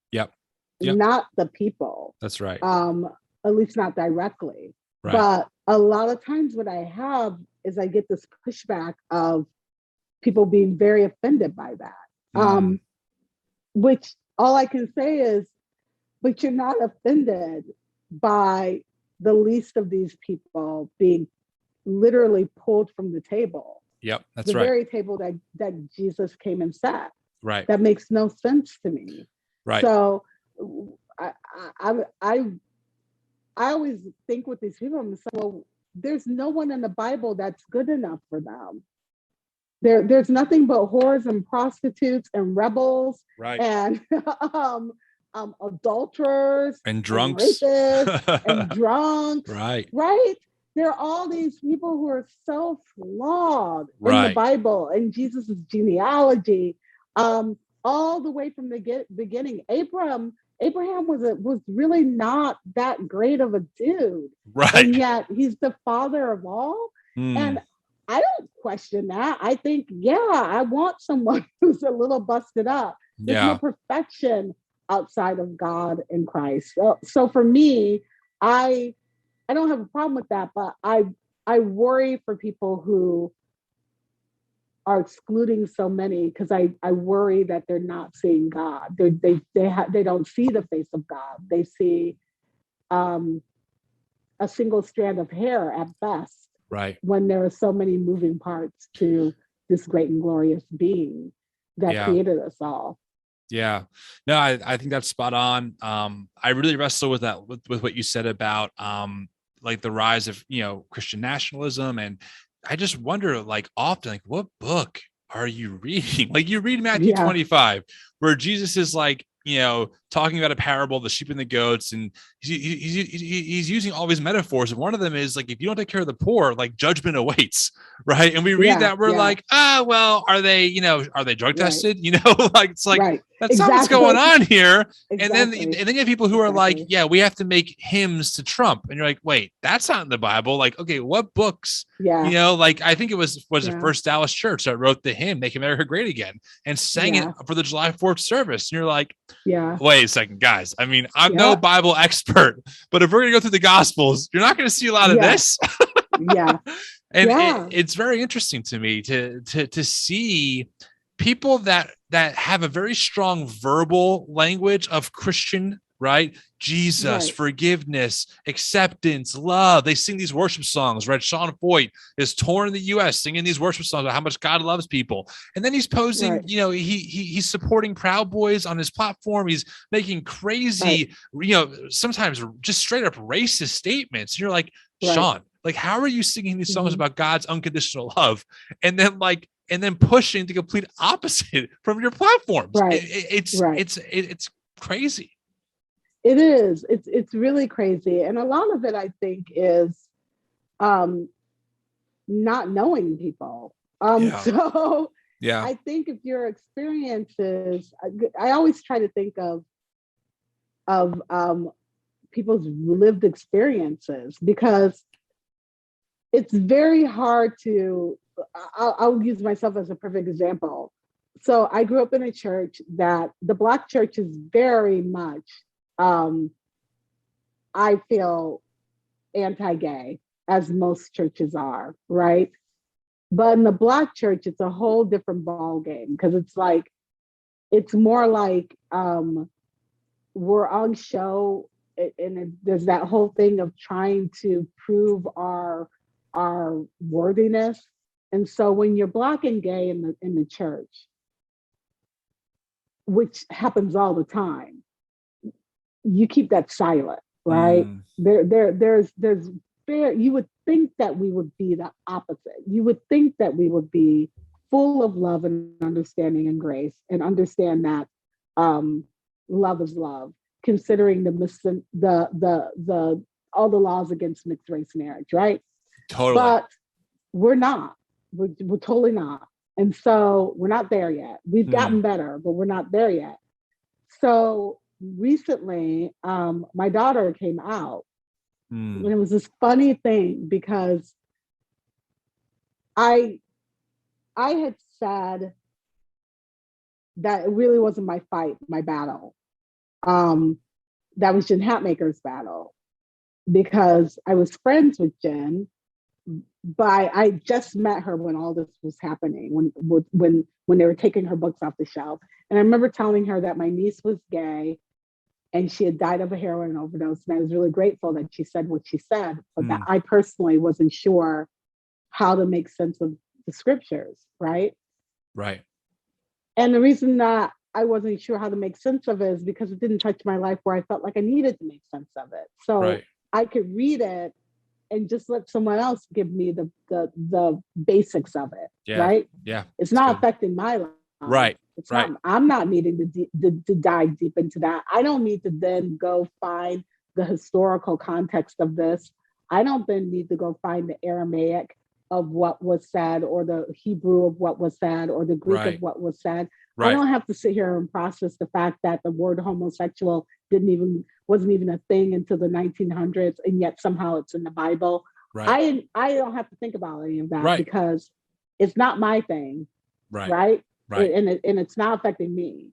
not the people. That's right. At least not directly. But a lot of times what I have is I get this pushback of people being very offended by that, which all I can say is, but you're not offended by the least of these people being literally pulled from the table. Yep, that's right. The very table that Jesus came and sat. Right. That makes no sense to me. Right. So I always think with these people, I'm saying, well, there's no one in the Bible that's good enough for them. there's nothing but whores and prostitutes and rebels Right. and adulterers And and drunks. rapists and drunks. Right. Right? There are all these people who are so flawed in the Right. Bible and Jesus' genealogy, all the way from the beginning. Abraham was really not that great of a dude, Right. and yet he's the father of all. Mm. And I don't question that. I think, yeah, I want someone who's a little busted up. There's no perfection outside of God and Christ. So for me, I don't have a problem with that, but I worry for people who are excluding so many, because I worry that they're not seeing God. They don't see the face of God. They see a single strand of hair at best. Right. When there are so many moving parts to this great and glorious being that created us all. Yeah, no, I think that's spot on. I really wrestle with that, with what you said about like the rise of, Christian nationalism. And I just wonder, like, often, like, what book are you reading? Like, you read Matthew 25, where Jesus is like, talking about a parable, the sheep and the goats, and he's using all these metaphors. And one of them is like, if you don't take care of the poor, like, judgment awaits, right? And we read that, we're like, well, are they drug tested? Like, it's like, that's not what's going on here. And then you have people who are like, we have to make hymns to Trump, and you're like, wait, that's not in the Bible. Like, okay, what books? Like, I think it was the First Dallas Church that wrote the hymn "Make America Great Again" and sang it for the July 4th service. And you're like, wait a second, guys. I mean, I'm no Bible expert, but if we're gonna go through the Gospels, you're not gonna see a lot of this. And it's very interesting to me to see people that have a very strong verbal language of Christian, right? Jesus, forgiveness, acceptance, love. They sing these worship songs, right? Sean Foyt is touring the US singing these worship songs about how much God loves people. And then he's posing, he's supporting Proud Boys on his platform. He's making crazy, sometimes just straight up racist statements. And you're like, Sean, like, how are you singing these songs about God's unconditional love? And then pushing the complete opposite from your platforms. It's crazy. It is. It's really crazy. And a lot of it, I think, is not knowing people. So I think if your experiences, I always try to think of people's lived experiences, because it's very hard to, I'll use myself as a perfect example. So I grew up in a church that the Black church is very much, I feel, anti-gay, as most churches are, right? But in the Black church, it's a whole different ball game, because it's more like we're on show, and there's that whole thing of trying to prove our worthiness. And so when you're Black and gay in the church, which happens all the time, you keep that silent, right? There's you would think that we would be the opposite. You would think that we would be full of love and understanding and grace, and understand that love is love, considering the all the laws against mixed race marriage, right? Totally. But we're not. We're totally not. And so we're not there yet. We've gotten better, but we're not there yet. So recently, my daughter came out, and it was this funny thing, because I had said that it really wasn't my fight, my battle. That was Jen Hatmaker's battle, because I was friends with Jen, but I just met her when all this was happening, when they were taking her books off the shelf. And I remember telling her that my niece was gay and she had died of a heroin overdose. And I was really grateful that she said what she said, but that I personally wasn't sure how to make sense of the scriptures, right? Right. And the reason that I wasn't sure how to make sense of it is because it didn't touch my life where I felt like I needed to make sense of it. So I could read it and just let someone else give me the basics of it. Yeah. Right. Yeah. It's not affecting my life. Right. It's right. not, I'm not needing to dive deep into that. I don't need to then go find the historical context of this. I don't then need to go find the Aramaic of what was said, or the Hebrew of what was said, or the Greek of what was said. I don't have to sit here and process the fact that the word homosexual wasn't even a thing until the 1900s, and yet somehow it's in the Bible. Right. I don't have to think about any of that because it's not my thing. Right. And it's not affecting me.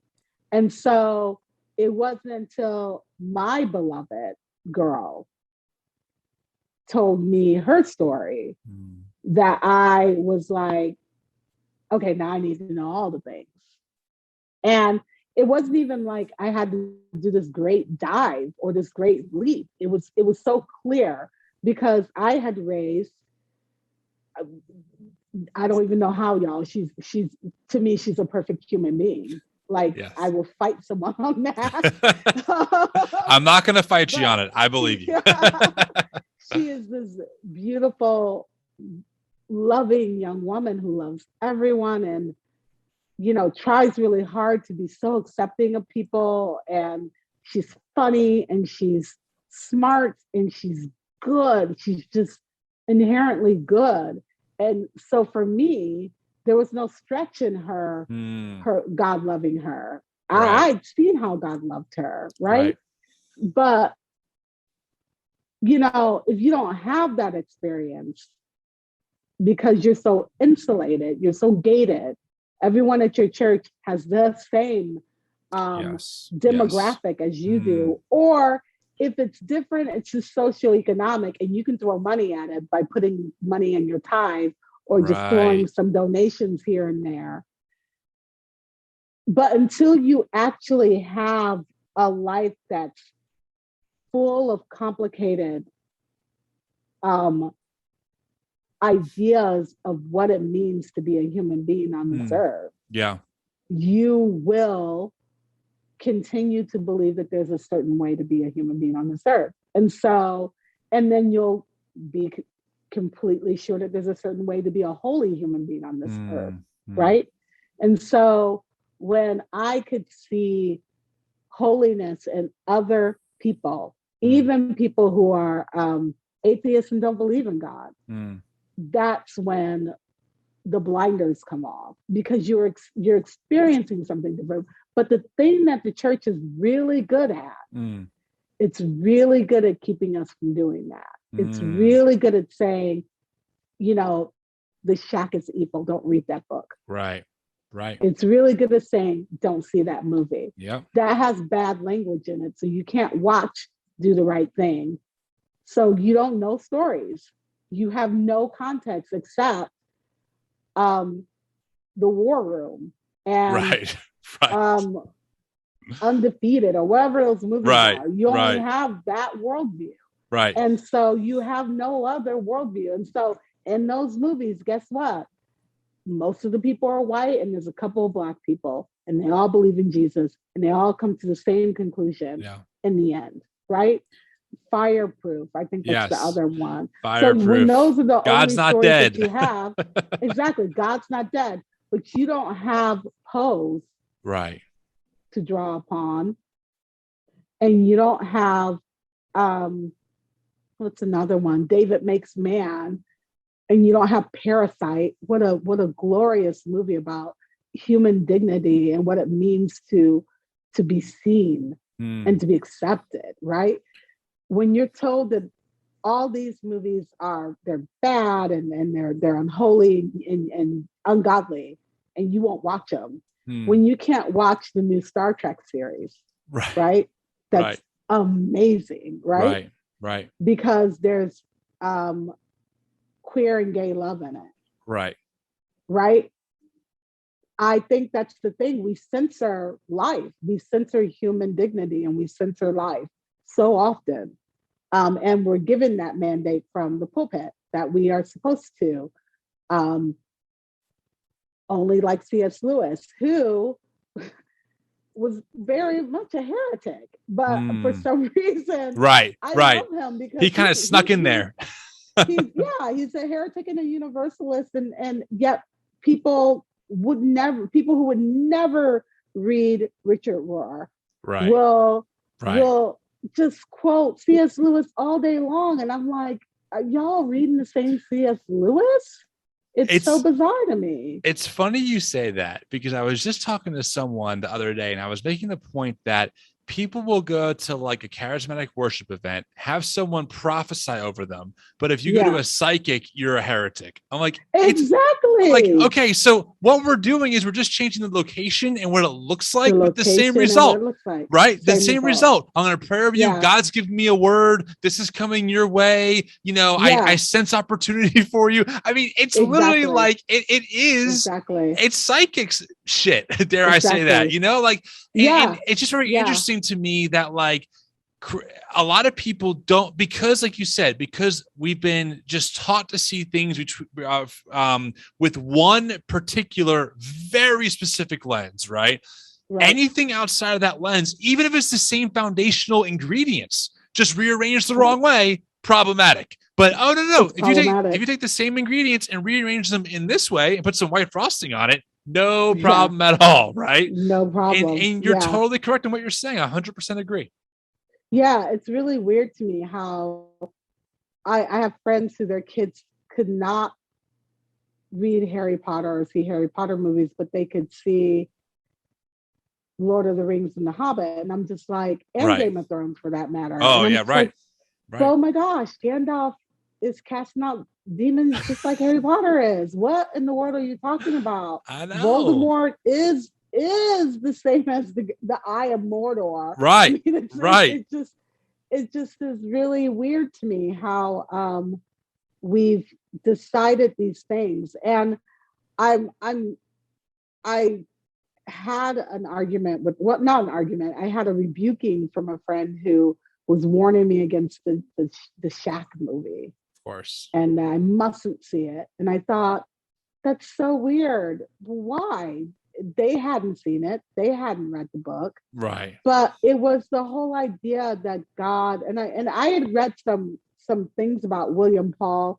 And so it wasn't until my beloved girl told me her story that I was like, okay, now I need to know all the things. And it wasn't even like I had to do this great dive or this great leap. It was so clear because I had raised, I don't even know how, y'all. She's to me, she's a perfect human being. Like, yes. I will fight someone on that. I'm not going to fight you on it. I believe you. She is this beautiful, loving young woman who loves everyone and, tries really hard to be so accepting of people. And she's funny and she's smart and she's good. She's just inherently good. And so for me, there was no stretch in her God loving her. I'd seen how God loved her, right? But, if you don't have that experience because you're so insulated, you're so gated, everyone at your church has the same demographic as you do, or if it's different, it's just socioeconomic, and you can throw money at it by putting money in your tithe or just throwing some donations here and there. But until you actually have a life that's full of complicated ideas of what it means to be a human being on this earth, you will continue to believe that there's a certain way to be a human being on this earth. And then you'll be completely sure that there's a certain way to be a holy human being on this earth, right? And so when I could see holiness in other people, even people who are atheists and don't believe in God, that's when the blinders come off, because you're experiencing something different. But the thing that the church is really good at, it's really good at keeping us from doing that. It's really good at saying, the shack is evil, don't read that book. Right. It's really good at saying, don't see that movie. That has bad language in it, so you can't watch Do the Right Thing. So you don't know stories. You have no context except the War Room and Undefeated or whatever those movies are. You only have that worldview. Right. And so you have no other worldview. And so in those movies, guess what? Most of the people are white and there's a couple of Black people and they all believe in Jesus and they all come to the same conclusion in the end, right? Fireproof, I think that's the other one. Fireproof. So when those are the God's only stories that you have, exactly, God's not dead, but you don't have Pose to draw upon, and you don't have what's another one? David Makes Man, and you don't have Parasite. What a glorious movie about human dignity and what it means to be seen and to be accepted, right? When you're told that all these movies they're bad and they're unholy and ungodly, and you won't watch them, when you can't watch the new Star Trek series, right? That's amazing, right? Right. Because there's queer and gay love in it. Right. I think that's the thing. We censor life. We censor human dignity and we censor life so often. And we're given that mandate from the pulpit that we are supposed to only like C.S. Lewis, who was very much a heretic, but for some reason, I love him because he kind of snuck in there. He's a heretic and a universalist, and yet people who would never read Richard Rohr Right. will just quote C.S. Lewis all day long. And I'm like, are y'all reading the same C.S. Lewis? It's so bizarre to me. It's funny you say that, because I was just talking to someone the other day and I was making the point that people will go to like a charismatic worship event, have someone prophesy over them, but if you go to a psychic, you're a heretic. I'm like, exactly. Like, okay, so what we're doing is we're just changing the location and what it looks like, with the same result, right? The same result. I'm going to pray over you. God's giving me a word. This is coming your way. You know, I sense opportunity for you. I mean, it's literally like it is. It's psychics shit. Dare I say that? You know, like, and it's just very interesting to me that like a lot of people don't, because like you said, because we've been just taught to see things with one particular very specific lens, right? Anything outside of that lens, even if it's the same foundational ingredients, just rearranged the wrong way, problematic. But no, if you take the same ingredients and rearrange them in this way and put some white frosting on it, no problem at all, right? No problem. And you're totally correct in what you're saying. 100% agree. Yeah, it's really weird to me how I have friends who their kids could not read Harry Potter or see Harry Potter movies, but they could see Lord of the Rings and The Hobbit. And I'm just like, and Game of Thrones for that matter. Oh, yeah, right. Oh my gosh, Gandalf is casting out demons just like Harry Potter is. What in the world are you talking about? I know. Voldemort is the same as the Eye of Mordor. Right. I mean, it just is really weird to me how we've decided these things. And I had an argument not an argument. I had a rebuking from a friend who was warning me against the Shaq movie. Of course. And I mustn't see it. And I thought, that's so weird. Why? They hadn't seen it. They hadn't read the book. Right. But it was the whole idea that God, and I had read some things about William Paul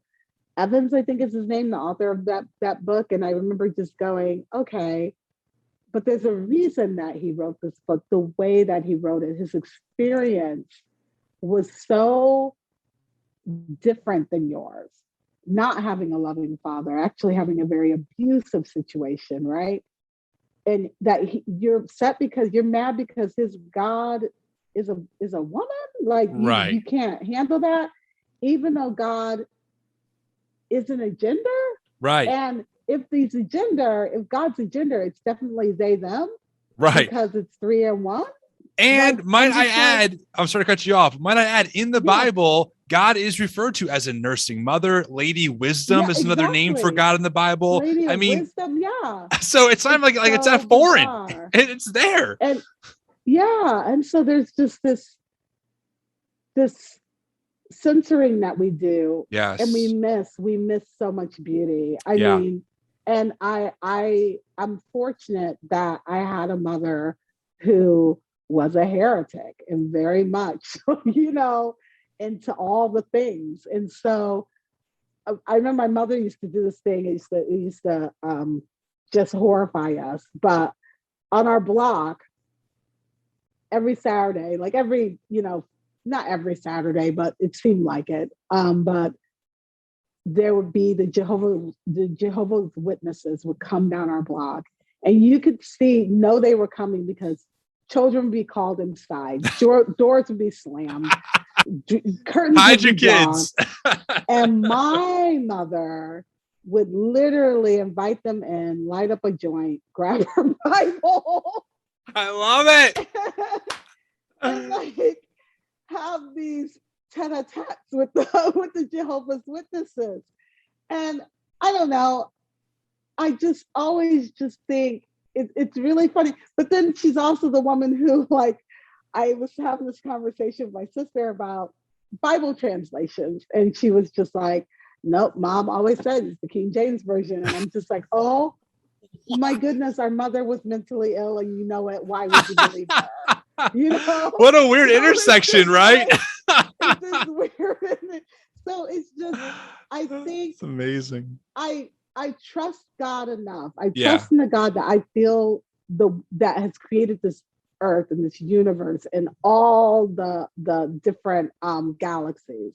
Evans, I think is his name, the author of that book. And I remember just going, okay, but there's a reason that he wrote this book, the way that he wrote it. His experience was so different than yours. Not having a loving father, actually having a very abusive situation, right? And that you're upset because you're mad because his God is a woman. Like you can't handle that, even though God isn't a gender. Right. And if God's a gender, it's definitely they, them. Right. Because it's 3 and 1. And might I add, I'm sorry to cut you off. Might I add, in the Bible, God is referred to as a nursing mother. Lady Wisdom is another name for God in the Bible. Lady Wisdom, So it's not like it's not foreign. It's there. And and so there's just this censoring that we do. Yes. And we miss so much beauty. I mean, and I'm fortunate that I had a mother who was a heretic and very much, into all the things. And so I remember my mother used to do this thing. It used to just horrify us. But on our block, every Saturday, like not every Saturday, but it seemed like it. But there would be the Jehovah's Witnesses would come down our block, and you could know they were coming because children would be called inside, doors would be slammed, curtains hide would be your drawn, kids. and my mother would literally invite them in, light up a joint, grab her Bible. I love it. And like have these tete-a-tetes with the Jehovah's Witnesses. And I don't know, I just always just think it's really funny. But then she's also the woman who, like, I was having this conversation with my sister about Bible translations, and she was just like, nope, Mom always says it's the King James Version. And I'm just like, oh my goodness, our mother was mentally ill, and you know it. Why would you believe her? What a weird intersection, right? It's weird. So it's just, I think it's amazing. I trust God enough. I Yeah. trust in the God that I feel that has created this earth and this universe and all the different galaxies.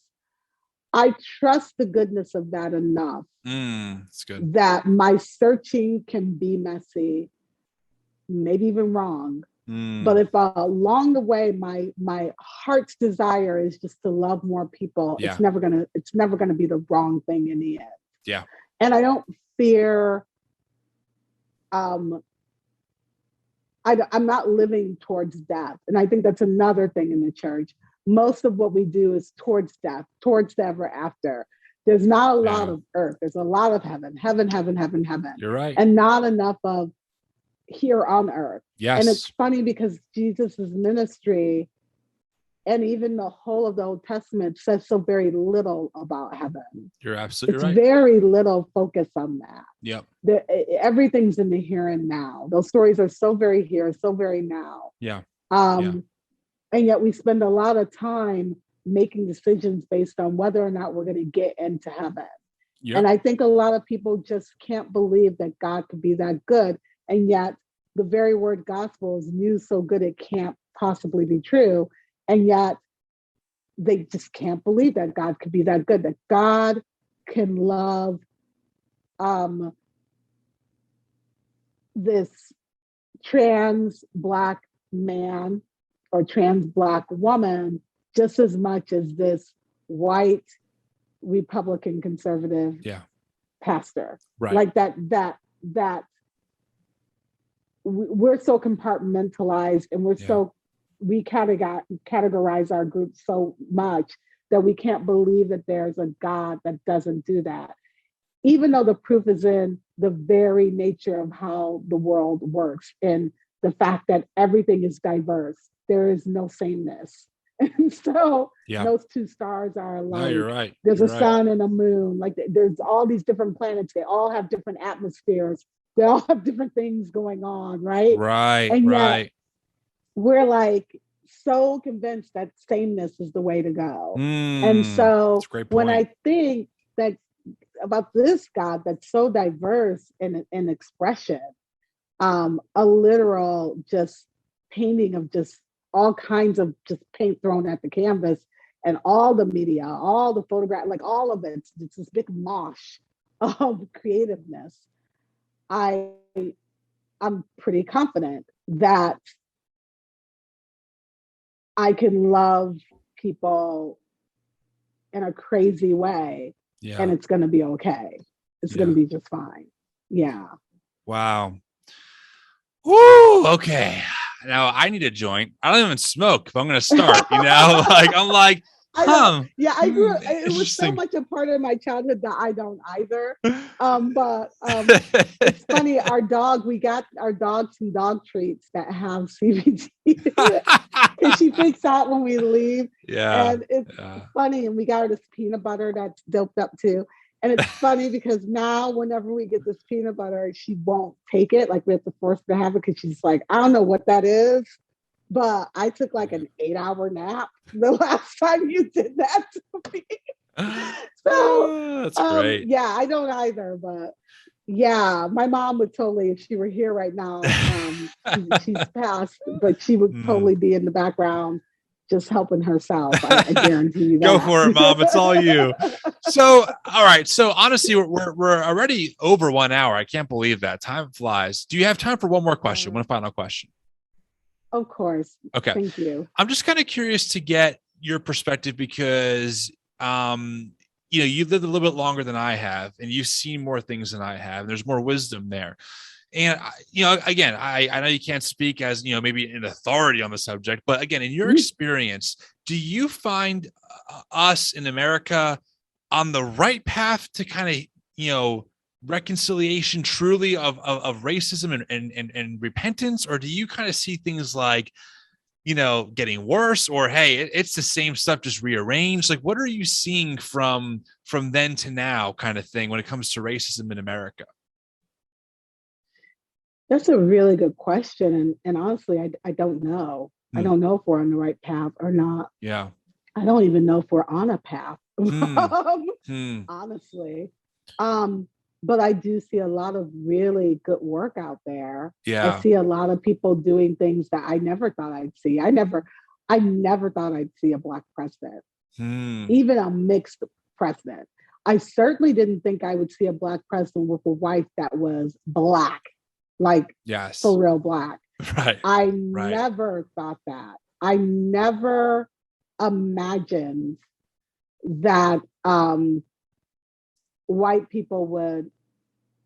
I trust the goodness of that enough That's good. that my searching can be messy, maybe even wrong. But if along the way my heart's desire is just to love more people, Yeah. it's never gonna be the wrong thing in the end. Yeah. And I don't fear. I'm not living towards death, and I think that's another thing in the church. Most of what we do is towards death, towards the ever after. There's not a lot of earth. There's a lot of heaven. You're right. And not enough of here on earth. Yes. And it's funny because Jesus's ministry and even the whole of the Old Testament says so very little about heaven. You're absolutely right. It's very little focus on that. Yep. Everything's in the here and now. Those stories are so very here, so very now. Yeah. And yet we spend a lot of time making decisions based on whether or not we're going to get into heaven. Yep. And I think a lot of people just can't believe that God could be that good. And yet the very word gospel is used so good it can't possibly be true. And yet they just can't believe that God could be that good, that God can love this trans Black man or trans Black woman just as much as this white Republican conservative pastor. Right. Like that we're so compartmentalized and we categorize our group so much that we can't believe that there's a God that doesn't do that. Even though the proof is in the very nature of how the world works and the fact that everything is diverse, there is no sameness. And so those two stars are alike. No, you're right. There's a sun and a moon. Like there's all these different planets. They all have different atmospheres. They all have different things going on, right? Right, and right. We're like so convinced that sameness is the way to go. And so when I think that about this God that's so diverse in expression, a literal just painting of just all kinds of just paint thrown at the canvas and all the media, all the photograph, like all of it, it's this big mosh of creativeness. I'm pretty confident that I can love people in a crazy way and it's going to be okay. It's going to be just fine. Yeah. Wow. Woo. Okay. Now I need a joint. I don't even smoke if I'm going to start, like I'm like, I grew up, it was so much a part of my childhood that I don't either. But it's funny, we got our dog some dog treats that have CBD because she freaks out when we leave. Yeah. And it's funny. And we got her this peanut butter that's doped up too. And it's funny because now whenever we get this peanut butter, she won't take it. Like we have to force her to have it because she's like, I don't know what that is. But I took like an 8-hour nap the last time you did that to me. So that's great. Yeah, I don't either. But yeah, my mom would totally, if she were here right now, she's passed, but she would totally be in the background just helping herself. I guarantee you that. Go for it, Mom. It's all you. So, all right. So honestly, we're already over 1 hour. I can't believe that. Time flies. Do you have time for one more question? One final question? Of course. Okay. Thank you. I'm just kind of curious to get your perspective because, you've lived a little bit longer than I have, and you've seen more things than I have. There's more wisdom there. And, again, I know you can't speak as, maybe an authority on the subject, but again, in your experience, do you find us in America on the right path to kind of, reconciliation truly of racism and repentance? Or do you kind of see things like, getting worse, or, hey, it's the same stuff, just rearranged? Like, what are you seeing from then to now kind of thing when it comes to racism in America? That's a really good question. And honestly, I don't know. I don't know if we're on the right path or not. Yeah. I don't even know if we're on a path. honestly. But I do see a lot of really good work out there. I Yeah. see a lot of people doing things that I never thought I'd see. I never thought I'd see a Black president, even a mixed president. I certainly didn't think I would see a Black president with a wife that was Black, like Yes. for real Black. Right. I Right. never thought that. I never imagined that white people would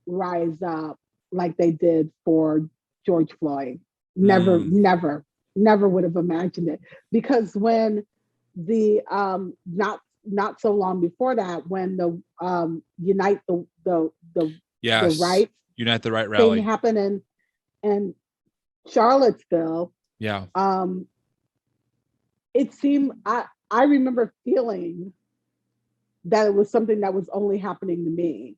rise up like they did for George Floyd. Never, never, never would have imagined it. Because when the not so long before that, when the unite the Yes. right Unite the Right thing rally. happened in Charlottesville, Yeah. it seemed I remember feeling that it was something that was only happening to me.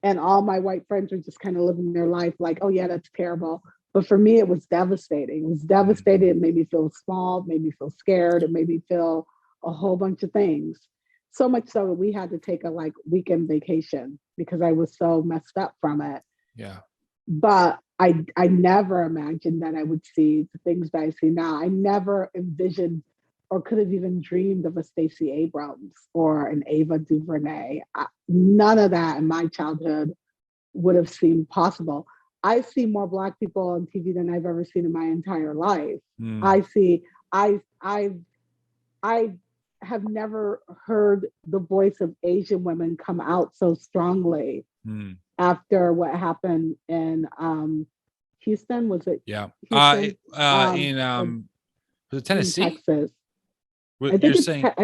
And all my white friends were just kind of living their life like, oh yeah, that's terrible. But for me, it was devastating. It was devastating. It made me feel small, made me feel scared, it made me feel a whole bunch of things. So much so that we had to take a weekend vacation because I was so messed up from it. Yeah. But I never imagined that I would see the things that I see now. I never envisioned or could have even dreamed of a Stacey Abrams or an Ava DuVernay. None of that in my childhood would have seemed possible. I see more Black people on TV than I've ever seen in my entire life. I have never heard the voice of Asian women come out so strongly after what happened in Houston. Was it? Yeah. Houston? Was it Tennessee? In Texas. I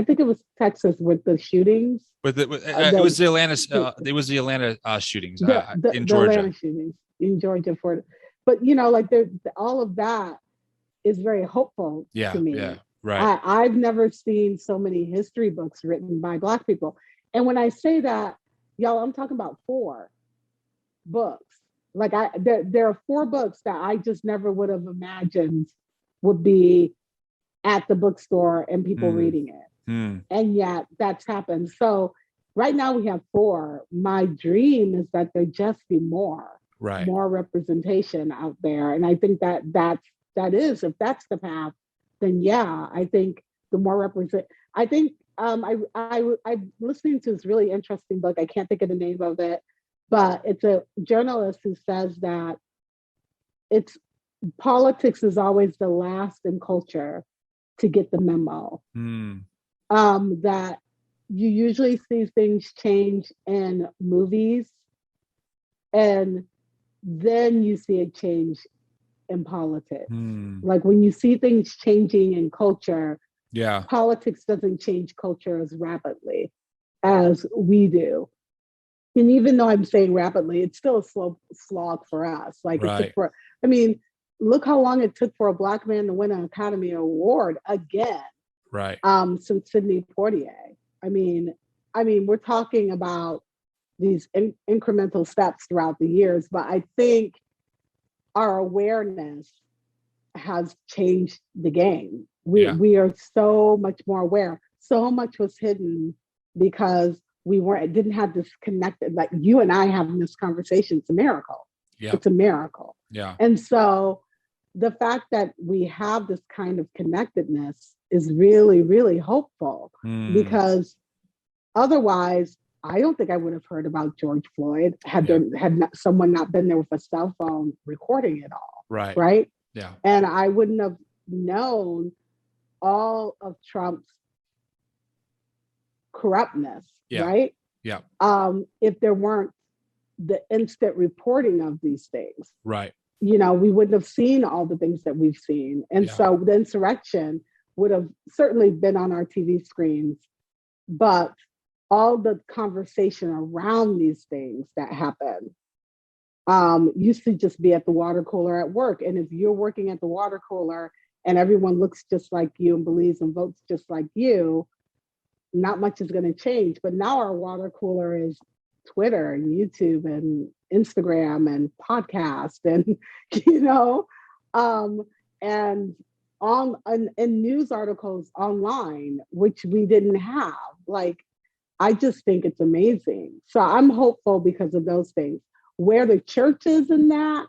think it was Texas with the shootings. It was the Atlanta. It was the Atlanta shootings in Georgia. The Atlanta shootings in Georgia but all of that is very hopeful to me. Yeah, right. I've never seen so many history books written by Black people, and when I say that, y'all, I'm talking about 4 books. There are 4 books that I just never would have imagined would be at the bookstore and people reading it. And yet that's happened. So right now we have 4. My dream is that there just be more representation out there. And I think that if that's the path, then yeah, I think the more I think I'm listening to this really interesting book. I can't think of the name of it, but it's a journalist who says that politics is always the last in culture to get the memo. That you usually see things change in movies, and then you see a change in politics. Like when you see things changing in culture, politics doesn't change culture as rapidly as we do. And even though I'm saying rapidly, it's still a slow slog for us. Look how long it took for a Black man to win an Academy Award again. Right. Since Sidney Poitier. I mean, we're talking about these incremental steps throughout the years, but I think our awareness has changed the game. We are so much more aware. So much was hidden because didn't have this connected, like you and I having this conversation. It's a miracle. Yeah. It's a miracle. Yeah. And so the fact that we have this kind of connectedness is really, really hopeful, because otherwise, I don't think I would have heard about George Floyd had someone not been there with a cell phone recording it all. Right. Right. Yeah. And I wouldn't have known all of Trump's corruptness. Yeah. Right. Yeah. If there weren't the instant reporting of these things. Right. We wouldn't have seen all the things that we've seen. And so the insurrection would have certainly been on our TV screens, but all the conversation around these things that happen used to just be at the water cooler at work. And if you're working at the water cooler and everyone looks just like you and believes and votes just like you, not much is going to change. But now our water cooler is Twitter and YouTube and Instagram and podcast and and news articles online, which we didn't have. Like I just think it's amazing. So I'm hopeful because of those things. Where the church is in that,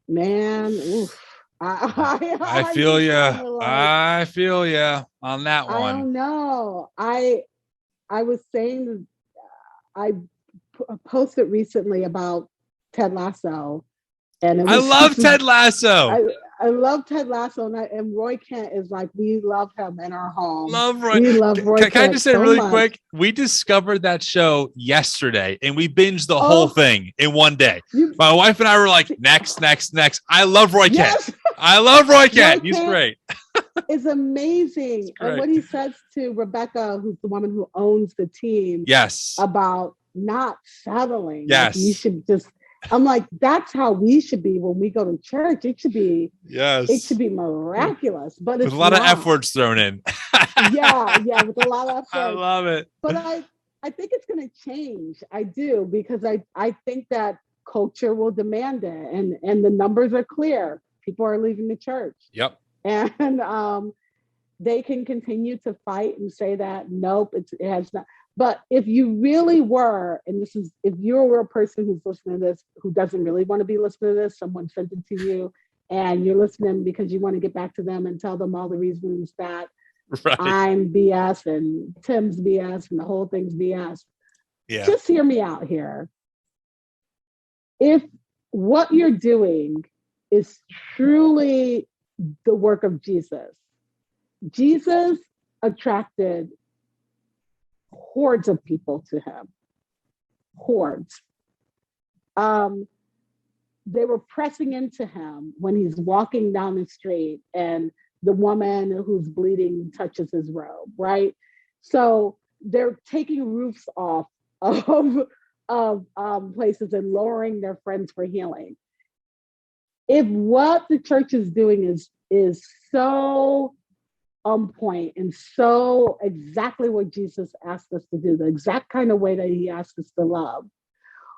man, oof. I feel just you. kinda like, I feel you on that I one. don't know. I was saying, I posted recently about Ted Lasso, and it I was love just, Ted Lasso. I love Ted Lasso, and Roy Kent is like, we love him in our home. Love Roy. We love Roy Can I Kent just say so really much. quick? We discovered that show yesterday and we binged the Oh. whole thing in one day. My wife and I were like, next. I love Roy Yes. Kent. I love Roy Kent. Roy He's Kent great. It's amazing. great. And what he says to Rebecca, who's the woman who owns the team, Yes. about not settling. Yes. Like, you should just, I'm like, that's how we should be when we go to church. It should be, yes, it should be miraculous, but it's with a lot not. of F words thrown in. yeah, with a lot of F words. I love it. But I think it's going to change. I do, because I think that culture will demand it, and the numbers are clear. People are leaving the church. Yep. And they can continue to fight and say that, nope, it has not. But if you really were, and this is, if you're a person who's listening to this, who doesn't really want to be listening to this, someone sent it to you, and you're listening because you want to get back to them and tell them all the reasons that I'm BS and Tim's BS and the whole thing's BS. Yeah. Just hear me out here. If what you're doing is truly the work of Jesus, Jesus attracted hordes of people to him. Hordes. They were pressing into him when he's walking down the street and the woman who's bleeding touches his robe, right? So they're taking roofs off of places and lowering their friends for healing. If what the church is doing is so on point and so exactly what Jesus asked us to do, the exact kind of way that he asked us to love,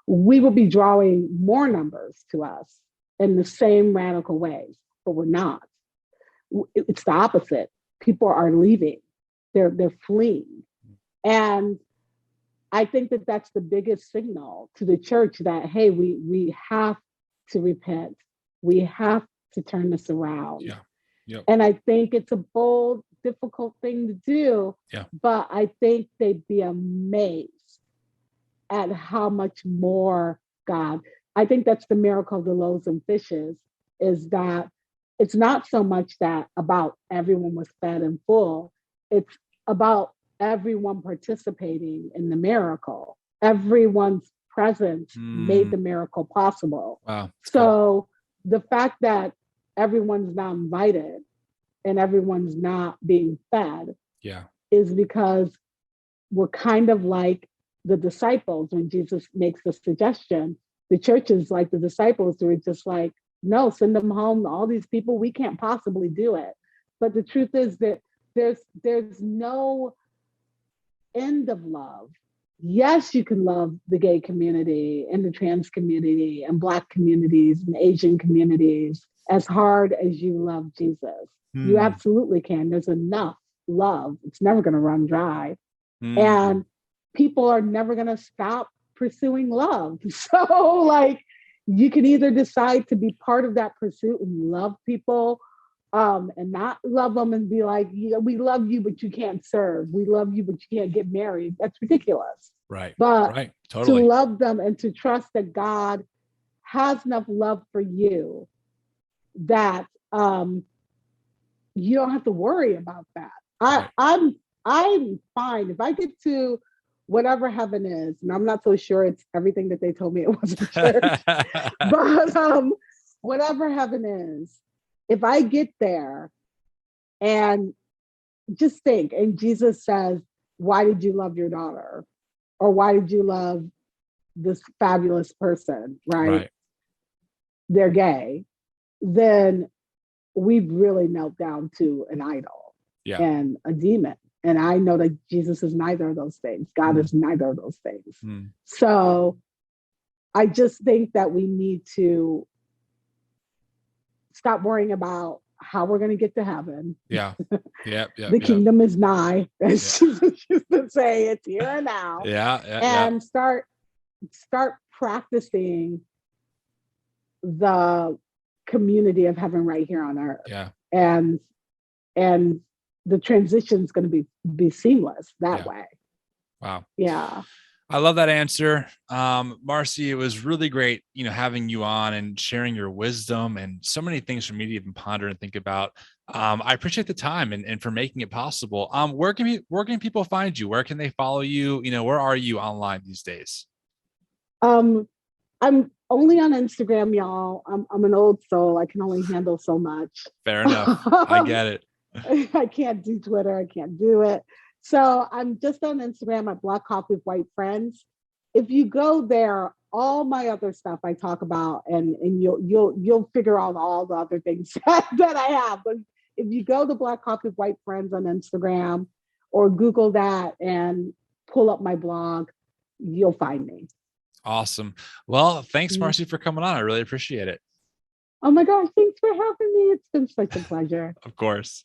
we will be drawing more numbers to us in the same radical ways, but we're not. It's the opposite. People are leaving. They're fleeing. And I think that that's the biggest signal to the church that, hey, we have to repent. We have to turn this around. Yeah. Yep. And I think it's a bold, difficult thing to do, but I think they'd be amazed at how much more God. I think that's the miracle of the loaves and fishes, is that it's not so much that about everyone was fed and full. It's about everyone participating in the miracle. Everyone's presence made the miracle possible. Wow. So the fact that everyone's not invited and everyone's not being fed is because we're kind of like the disciples when Jesus makes the suggestion. The church is like the disciples who are just like, no, send them home. All these people, we can't possibly do it. But the truth is that there's no end of love. Yes, you can love the gay community and the trans community and Black communities and Asian communities as hard as you love Jesus. You absolutely can. There's enough love. It's never going to run dry. And people are never going to stop pursuing love. So, like, you can either decide to be part of that pursuit and love people, and not love them and be like, yeah, we love you, but you can't serve. We love you, but you can't get married. That's ridiculous. Right. But Totally. to love them and to trust that God has enough love for you that you don't have to worry about that. I'm fine if I get to whatever heaven is, and I'm not so sure it's everything that they told me it was in church, but whatever heaven is, if I get there and just think, and Jesus says, why did you love your daughter? Or why did you love this fabulous person, right? They're gay. Then we've really knelt down to an idol and a demon. And I know that Jesus is neither of those things. God is neither of those things. So I just think that we need to stop worrying about how we're going to get to heaven. Yeah. Yeah. Yeah. The kingdom is nigh, as Jesus used to say. It's here and now. And start practicing the community of heaven right here on earth. Yeah. And the transition is going to be seamless that way. Wow. Yeah. I love that answer. Marcie, it was really great, having you on and sharing your wisdom and so many things for me to even ponder and think about. I appreciate the time and for making it possible. Where can people find you? Where can they follow you? Where are you online these days? I'm only on Instagram, y'all. I'm an old soul. I can only handle so much. Fair enough. I get it. I can't do Twitter. I can't do it. So I'm just on Instagram at Black Coffee with White Friends. If you go there, all my other stuff I talk about, and you'll figure out all the other things that I have. But if you go to Black Coffee with White Friends on Instagram or Google that and pull up my blog, you'll find me. Awesome. Well, thanks, Marcie, for coming on. I really appreciate it. Oh my gosh, thanks for having me. It's been such a pleasure. Of course.